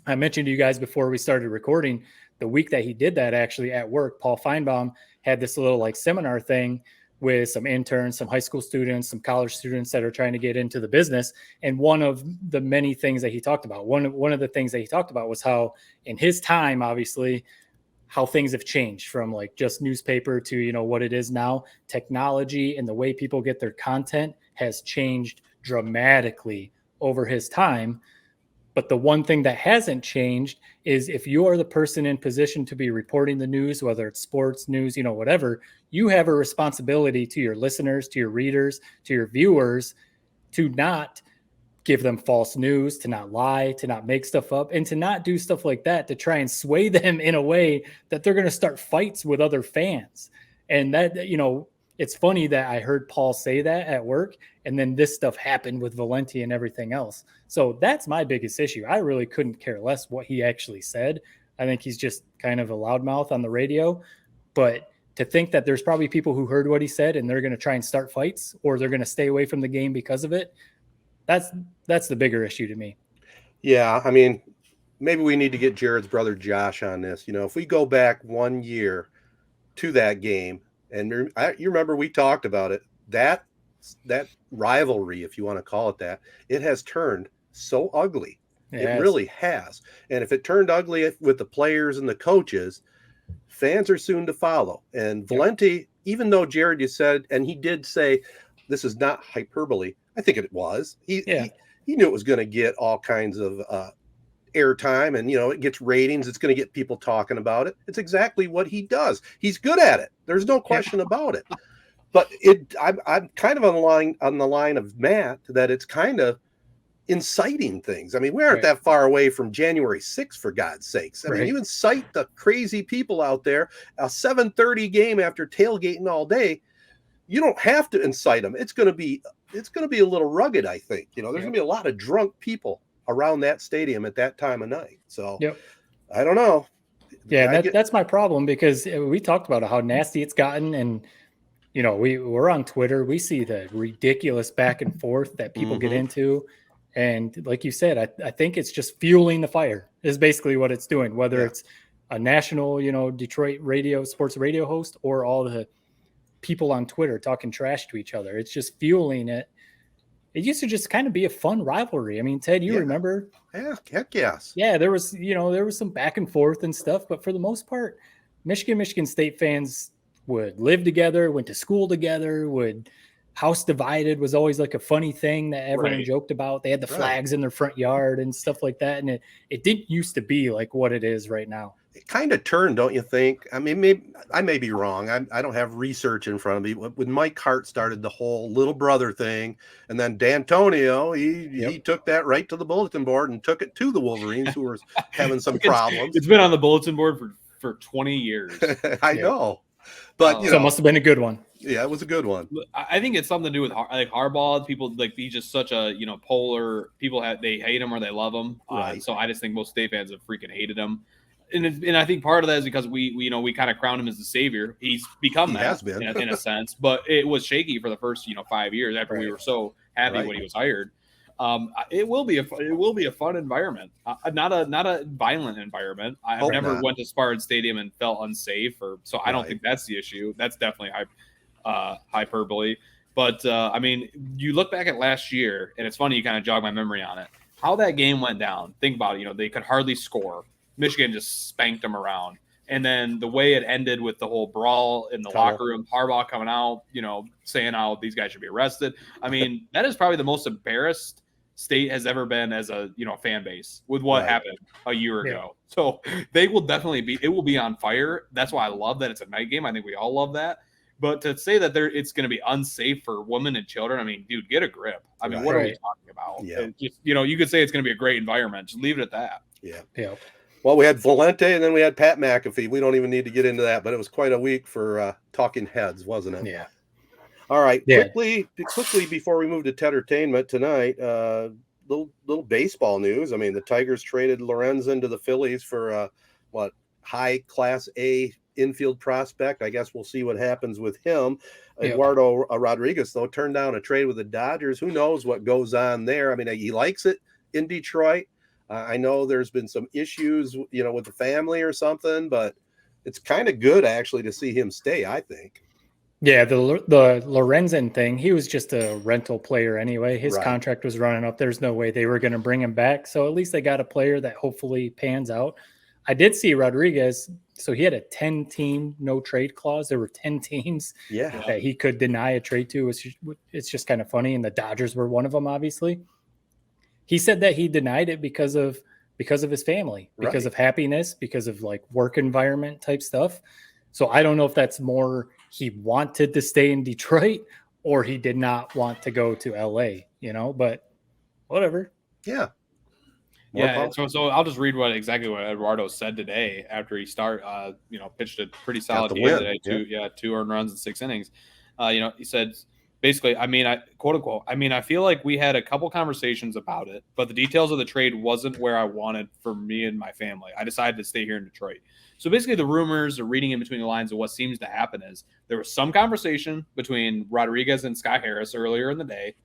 I mentioned to you guys before we started recording, the week that he did that, actually at work, Paul Feinbaum had this little seminar thing with some interns, some high school students, some college students that are trying to get into the business. And one of the many things that he talked about, one of the things that he talked about was how in his time, obviously, how things have changed from just newspaper to, what it is now. Technology and the way people get their content has changed dramatically over his time. But the one thing that hasn't changed is if you are the person in position to be reporting the news, whether it's sports, news, whatever, you have a responsibility to your listeners, to your readers, to your viewers, to not give them false news, to not lie, to not make stuff up, and to not do stuff like that to try and sway them in a way that they're going to start fights with other fans. And that, you know, it's funny that I heard Paul say that at work, and then this stuff happened with Valenti and everything else. So that's my biggest issue. I really couldn't care less what he actually said. I think he's just kind of a loudmouth on the radio. But to think that there's probably people who heard what he said and they're going to try and start fights, or they're going to stay away from the game because of it, that's the bigger issue to me. Yeah, I mean, maybe we need to get Jared's brother Josh on this. You know, if we go back 1 year to that game, and you remember we talked about it, that rivalry, if you want to call it that, it has turned so ugly. It really has. And if it turned ugly with the players and the coaches, fans are soon to follow. And Valenti, even though Jared, you said, and he did say, this is not hyperbole, I think it was. He knew it was going to get all kinds of airtime, and, you know, it gets ratings. It's going to get people talking about it. It's exactly what he does. He's good at it. There's no question about it. But I'm kind of on the line of Matt, that it's kind of inciting things. I mean, we aren't that far away from January 6th, for God's sakes. I mean, you incite the crazy people out there, a 7:30 game after tailgating all day. You don't have to incite them. It's going to be a little rugged, I think. You know, there's going to be a lot of drunk people around that stadium at that time of night. So I don't know. Yeah, that's my problem, because we talked about how nasty it's gotten. And, you know, we're on Twitter. We see the ridiculous back and forth that people get into. And like you said, I think it's just fueling the fire is basically what it's doing, whether it's a national, you know, Detroit sports radio host, or all the people on Twitter talking trash to each other. It's just fueling it. It used to just kind of be a fun rivalry. I mean, Ted, you remember? Yeah, heck yes. Yeah, there was some back and forth and stuff, but for the most part, Michigan State fans would live together, went to school together, house divided was always like a funny thing that everyone joked about. They had the flags in their front yard and stuff like that. And it didn't used to be like what it is right now. It kind of turned, don't you think? I mean, maybe I may be wrong. I don't have research in front of me. When Mike Hart started the whole little brother thing, and then D'Antonio, he took that right to the bulletin board and took it to the Wolverines, who were having some problems. It's been on the bulletin board for 20 years. I know. But so it must have been a good one. Yeah, it was a good one. I think it's something to do with like Harbaugh. People like he's just such a polar. People they hate him or they love him. So I just think most State fans have freaking hated him. And I think part of that is because we kind of crowned him as the savior. He's become that has been. in a sense, but it was shaky for the first 5 years after we were so happy when he was hired. It will be a fun environment, not a violent environment. I've never went to Spartan Stadium and felt unsafe, so I don't think that's the issue. That's definitely hyperbole. But I mean, you look back at last year, and it's funny. You kind of jog my memory on it. How that game went down. Think about it. They could hardly score. Michigan just spanked them around. And then the way it ended with the whole brawl in the locker room, Harbaugh coming out, saying how these guys should be arrested. I mean, that is probably the most embarrassed State has ever been as a fan base with what happened a year ago. So they will definitely it will be on fire. That's why I love that it's a night game. I think we all love that. But to say that it's going to be unsafe for women and children, I mean, dude, get a grip. I mean, what are we talking about? Yeah. Just, you could say it's going to be a great environment. Just leave it at that. Yeah. Well, we had Valenti, and then we had Pat McAfee. We don't even need to get into that, but it was quite a week for talking heads, wasn't it? Yeah. All right. Yeah. Quickly before we move to Tedtertainment tonight, little baseball news. I mean, the Tigers traded Lorenzen to the Phillies for high class A infield prospect. I guess we'll see what happens with him. Yep. Eduardo Rodriguez, though, turned down a trade with the Dodgers. Who knows what goes on there? I mean, he likes it in Detroit. I know there's been some issues, with the family or something, but it's kind of good actually to see him stay, I think. Yeah, the Lorenzen thing, he was just a rental player anyway. His contract was running up. There's no way they were going to bring him back. So at least they got a player that hopefully pans out. I did see Rodriguez. So he had a 10-team no-trade clause. There were 10 teams that he could deny a trade to. It's just kind of funny. And the Dodgers were one of them, obviously. He said that he denied it because of his family, because of happiness, because of like work environment type stuff. So I don't know if that's more he wanted to stay in Detroit or he did not want to go to LA, but whatever. Yeah. More Yeah, power. so I'll just read exactly what Eduardo said today after he pitched a pretty solid the game win, today. Two earned runs in 6 innings. He said basically, I quote unquote, I feel like we had a couple conversations about it, but the details of the trade wasn't where I wanted for me and my family. I decided to stay here in Detroit. So basically, the rumors or reading in between the lines of what seems to happen is there was some conversation between Rodriguez and Scott Harris earlier in the day.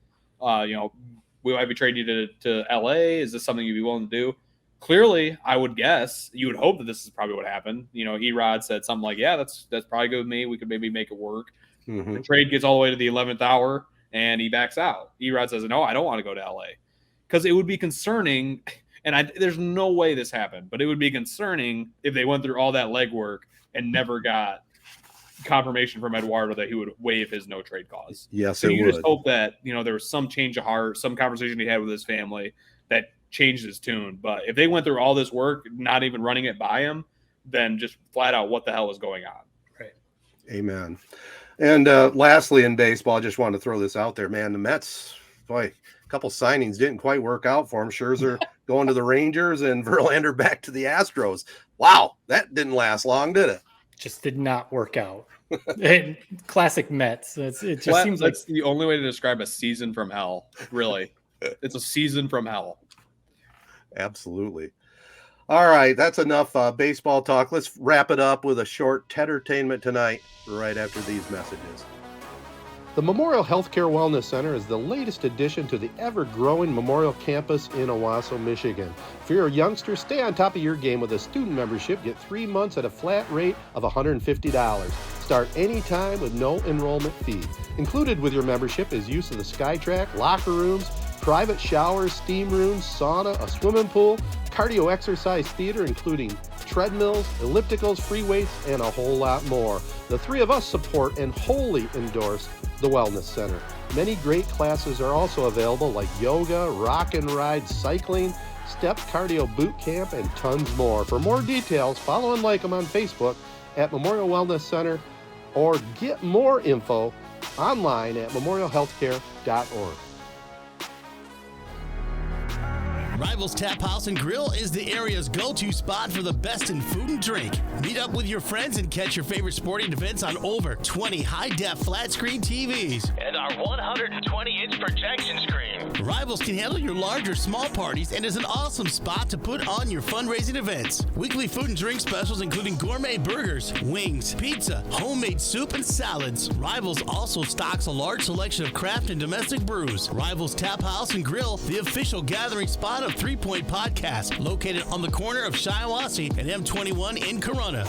We might be trading you to LA. Is this something you'd be willing to do? Clearly, I would guess you would hope that this is probably what happened. Erod said something like, "Yeah, that's probably good with me. We could maybe make it work." Mm-hmm. The trade gets all the way to the 11th hour, and he backs out. Erod says, "No, I don't want to go to LA," because it would be concerning. And there's no way this happened, but it would be concerning if they went through all that legwork and never got confirmation from Eduardo that he would waive his no trade clause. Yes, so it you would. just hope that there was some change of heart, some conversation he had with his family that changed his tune. But if they went through all this work, not even running it by him, then just flat out what the hell is going on? Right. Amen. And lastly, in baseball, I just wanted to throw this out there, man. The Mets, boy, a couple signings didn't quite work out for them. Scherzer going to the Rangers and Verlander back to the Astros. Wow, that didn't last long, did it? Just did not work out. Classic Mets. It just seems like that's the only way to describe a season from hell. Really, it's a season from hell. Absolutely. All right, that's enough baseball talk. Let's wrap it up with a short Tedtertainment tonight right after these messages. The Memorial Healthcare Wellness Center is the latest addition to the ever-growing Memorial campus in Owasso, Michigan. For your youngsters, stay on top of your game with a student membership. Get 3 months at a flat rate of $150. Start anytime with no enrollment fee. Included with your membership is use of the SkyTrack, locker rooms, private showers, steam rooms, sauna, a swimming pool, cardio exercise theater, including treadmills, ellipticals, free weights, and a whole lot more. The three of us support and wholly endorse the Wellness Center. Many great classes are also available like yoga, rock and ride, cycling, step cardio boot camp, and tons more. For more details, follow and like them on Facebook at Memorial Wellness Center or get more info online at memorialhealthcare.org. Rivals Taphouse and Grille is the area's go-to spot for the best in food and drink. Meet up with your friends and catch your favorite sporting events on over 20 high-def flat-screen TVs. And our 120-inch projection screen. Rivals can handle your large or small parties and is an awesome spot to put on your fundraising events. Weekly food and drink specials including gourmet burgers, wings, pizza, homemade soup, and salads. Rivals also stocks a large selection of craft and domestic brews. Rivals Taphouse and Grille, the official gathering spot of 3 Point Podcast, located on the corner of Shiawassee and M21 in Corona.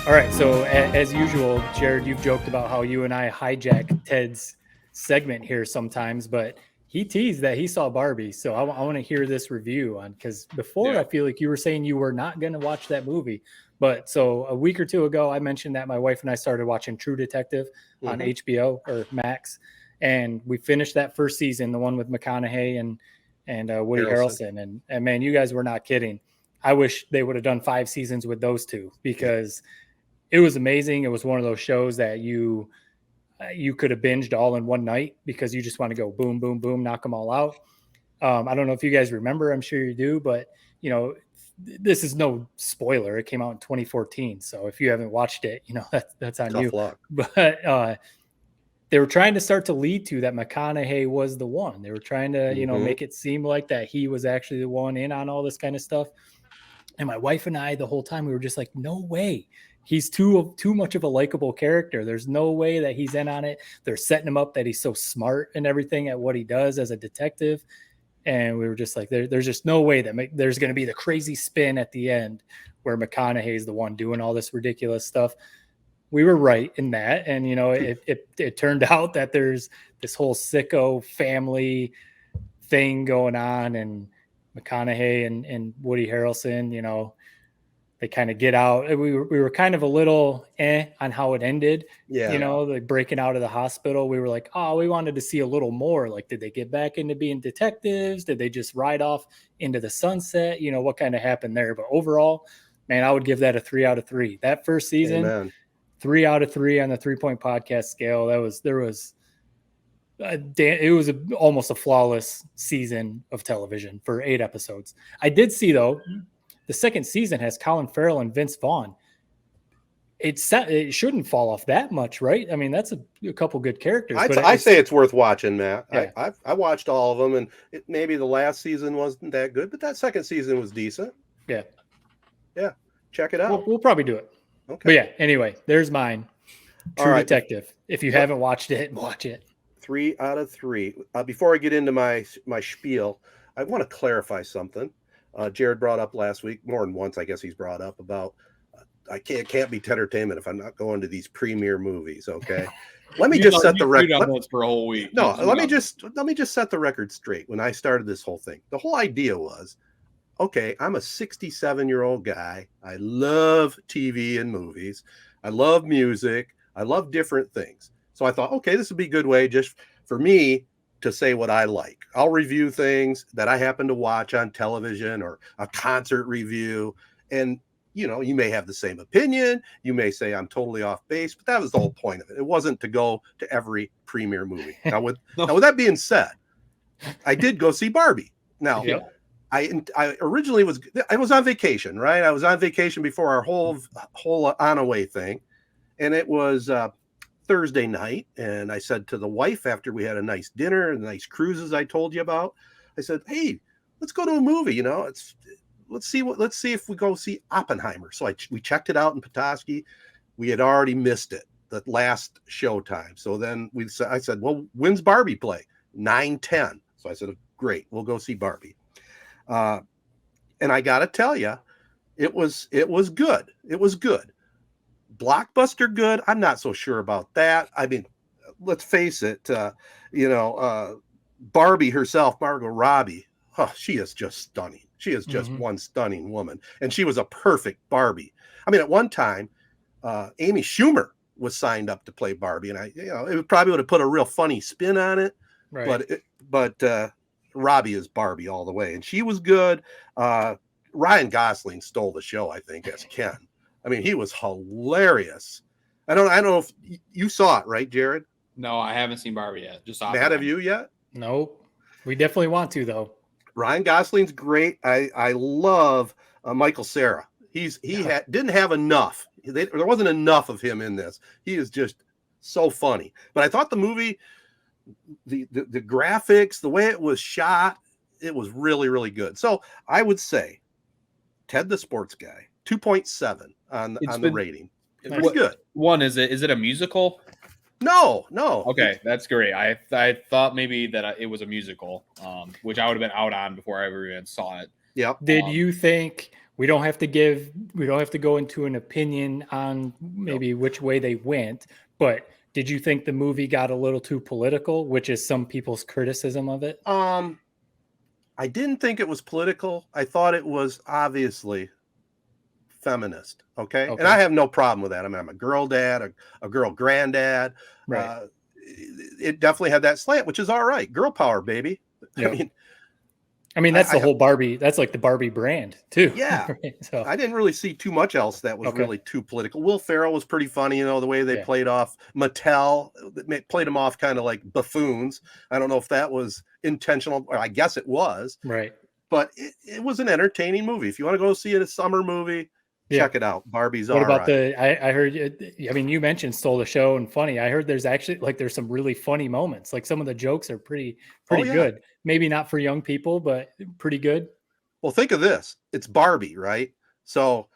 All right, so as usual, Jared, you've joked about how you and I hijack Ted's segment here sometimes, but he teased that he saw Barbie. So I want to hear this review on, because before I feel like you were saying you were not going to watch that movie. But so a week or two ago, I mentioned that my wife and I started watching True Detective on HBO or Max, and we finished that first season, the one with McConaughey and Woody Harrelson. And man, you guys were not kidding. I wish they would have done 5 seasons with those two, because it was amazing. It was one of those shows that you could have binged all in one night, because you just want to go boom, boom, boom, knock them all out. I don't know if you guys remember. I'm sure you do, but this is no spoiler. It came out in 2014. So if you haven't watched it, that's on you. Luck. But they were trying to start to lead to that McConaughey was the one. They were trying to, make it seem like that he was actually the one in on all this kind of stuff. And my wife and I, the whole time, we were just like, no way. He's too much of a likable character. There's no way that he's in on it. They're setting him up that he's so smart and everything at what he does as a detective. And we were just like, there's just no way that there's going to be the crazy spin at the end where McConaughey is the one doing all this ridiculous stuff. We were right in that. And, it turned out that there's this whole sicko family thing going on, and McConaughey and Woody Harrelson, they kind of get out. We were kind of a little on how it ended. Yeah. Like breaking out of the hospital. We were like, oh, we wanted to see a little more. Like, did they get back into being detectives? Did they just ride off into the sunset? What kind of happened there? But overall, man, I would give that a 3 out of 3. That first season, 3 out of 3 on the 3-point podcast scale. It was almost a flawless season of television for 8 episodes. I did see, though, the second season has Colin Farrell and Vince Vaughn. It shouldn't fall off that much, right? I mean, that's a couple good characters. I say it's worth watching, Matt. Yeah. I watched all of them, and maybe the last season wasn't that good, but that second season was decent. Yeah. Check it out. We'll probably do it. Okay. But yeah, anyway, there's mine. True All right. Detective. If you haven't watched it, watch it. 3 out of 3. Before I get into my spiel, I want to clarify something. Jared brought up last week, more than once, I guess he's brought up about it can't be entertainment if I'm not going to these premiere movies. Okay, let me just set the record for a whole week. No, let me just set the record straight. When I started this whole thing, the whole idea was, okay, I'm a 67-year-old guy. I love TV and movies. I love music. I love different things. So I thought, okay, this would be a good way just for me to say what I like. I'll review things that I happen to watch on television or a concert review. And, you may have the same opinion. You may say I'm totally off base, but that was the whole point of it. It wasn't to go to every premiere movie. Now, with that being said, I did go see Barbie. Now, I originally I was on vacation, right? I was on vacation before our whole on away thing. And it was Thursday night. And I said to the wife, after we had a nice dinner and nice cruises I told you about, I said, hey, let's go to a movie. Let's see if we go see Oppenheimer. So we checked it out in Petoskey. We had already missed it, the last showtime. So then I said, well, when's Barbie play? 9:10. So I said, great, we'll go see Barbie. And I got to tell you, it was good. It was good. Blockbuster good. I'm not so sure about that. I mean, let's face it. Barbie herself, Margot Robbie, she is just stunning. She is just one stunning woman. And she was a perfect Barbie. I mean, at one time, Amy Schumer was signed up to play Barbie. And it probably would have put a real funny spin on it. Right. But Robbie is Barbie all the way. And she was good. Ryan Gosling stole the show, I think, as Ken. I mean, he was hilarious. I don't know if you saw it, right, Jared? No, I haven't seen Barbie yet. Just Matt, have you yet? Nope. We definitely want to, though. Ryan Gosling's great. I love Michael Cera. Didn't have enough. There wasn't enough of him in this. He is just so funny. But I thought the movie, the graphics, the way it was shot, it was really, really good. So I would say Ted the Sports Guy, 2.7 on the rating. It's good. One, is it a musical? No. Okay, that's great. I thought maybe that it was a musical, which I would have been out on before I ever even saw it. Yep. Did you think we don't have to go into an opinion on maybe which way they went, but did you think the movie got a little too political, which is some people's criticism of it? I didn't think it was political. I thought it was obviously feminist. Okay. And I have no problem with that. I mean, I'm a girl dad, a girl granddad. Right. It definitely had that slant, which is all right. Girl power, baby. Yep. I mean, that's the whole Barbie. That's like the Barbie brand too. Yeah. Right? So I didn't really see too much else that was really too political. Will Ferrell was pretty funny. The way they played off Mattel, they played them off kind of like buffoons. I don't know if that was intentional, or I guess it was. Right. But it was an entertaining movie. If you want to go see it, a summer movie, check it out. Barbie's all right. What about I heard, I mean, you mentioned stole the show and funny. I heard there's actually there's some really funny moments. Like some of the jokes are pretty good. Maybe not for young people, but pretty good. Well, think of this. It's Barbie, right? So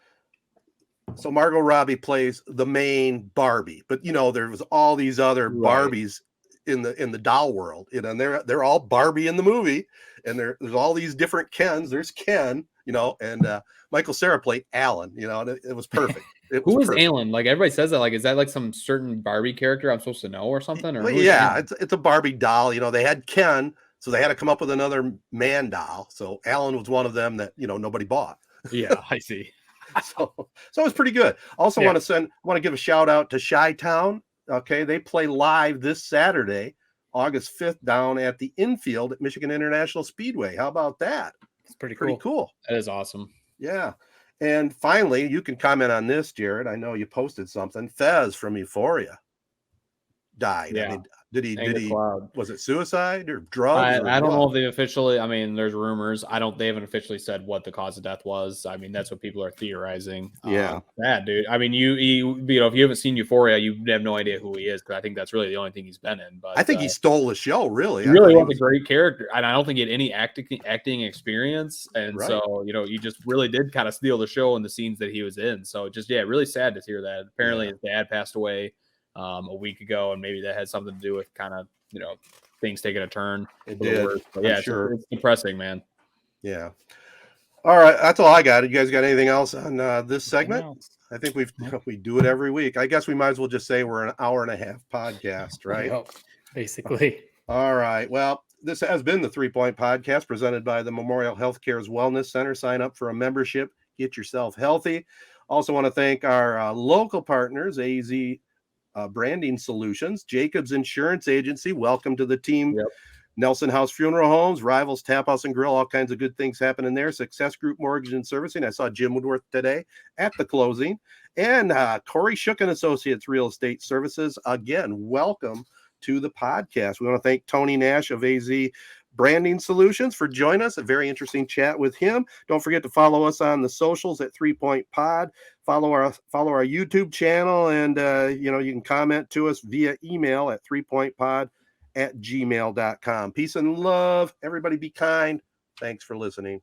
Margot Robbie plays the main Barbie, but there was all these other Barbies in the doll world, and they're all Barbie in the movie, and there's all these different Kens. There's Ken, and Michael Cera played Alan, and it was perfect. Who was Alan? Like everybody says that. Like, is that like some certain Barbie character I'm supposed to know or something? Or it's a Barbie doll. They had Ken, so they had to come up with another man doll. So Alan was one of them that nobody bought. Yeah, I see. so it was pretty good. Also, want to give a shout out to Chi-Town. Okay, they play live this Saturday, August 5th, down at the infield at Michigan International Speedway. How about that? It's pretty cool. That is awesome. Yeah. And finally, you can comment on this, Jared. I know you posted something. Fez from Euphoria died. Yeah. I mean, did he Cloud. was it suicide or drugs? I don't know if they officially, I mean, there's rumors. They haven't officially said what the cause of death was. I mean, that's what people are theorizing. Yeah. Bad, dude. I mean, you know, if you haven't seen Euphoria, you have no idea who he is, because I think that's really the only thing he's been in. But I think he stole the show, really. He really was a great character. And I don't think he had any acting experience. And Right. so, you know, he just really did kind of steal the show in the scenes that he was in. So just, yeah, really sad to hear that. Apparently his dad passed away a week ago, and maybe that had something to do with kind of, you know, things taking a turn. It did. But yeah, sure. It's depressing, man. Yeah. All right, that's all I got. You guys got anything else on this segment? I think we do it every week. I guess we might as well just say we're an hour and a half podcast, right? Yep, basically. All right. Well, this has been the 3 Point Podcast presented by the Memorial Healthcare's Wellness Center. Sign up for a membership, get yourself healthy. Also want to thank our local partners, AZEE Branding Solutions, Jacobs Insurance Agency. Welcome to the team. Yep. Nelson House Funeral Homes, Rivals, Taphouse and Grille, all kinds of good things happening there. Success Group Mortgage and Servicing. I saw Jim Woodworth today at the closing. And Kori Shook and Associates Real Estate Services. Again, welcome to the podcast. We want to thank Tony Nash of AZEE Branding Solutions for joining us. A very interesting chat with him. Don't forget to follow us on the socials at 3 Point Pod. Follow our YouTube channel, and you can comment to us via email at 3pointpod@gmail.com. Peace and love. Everybody be kind. Thanks for listening.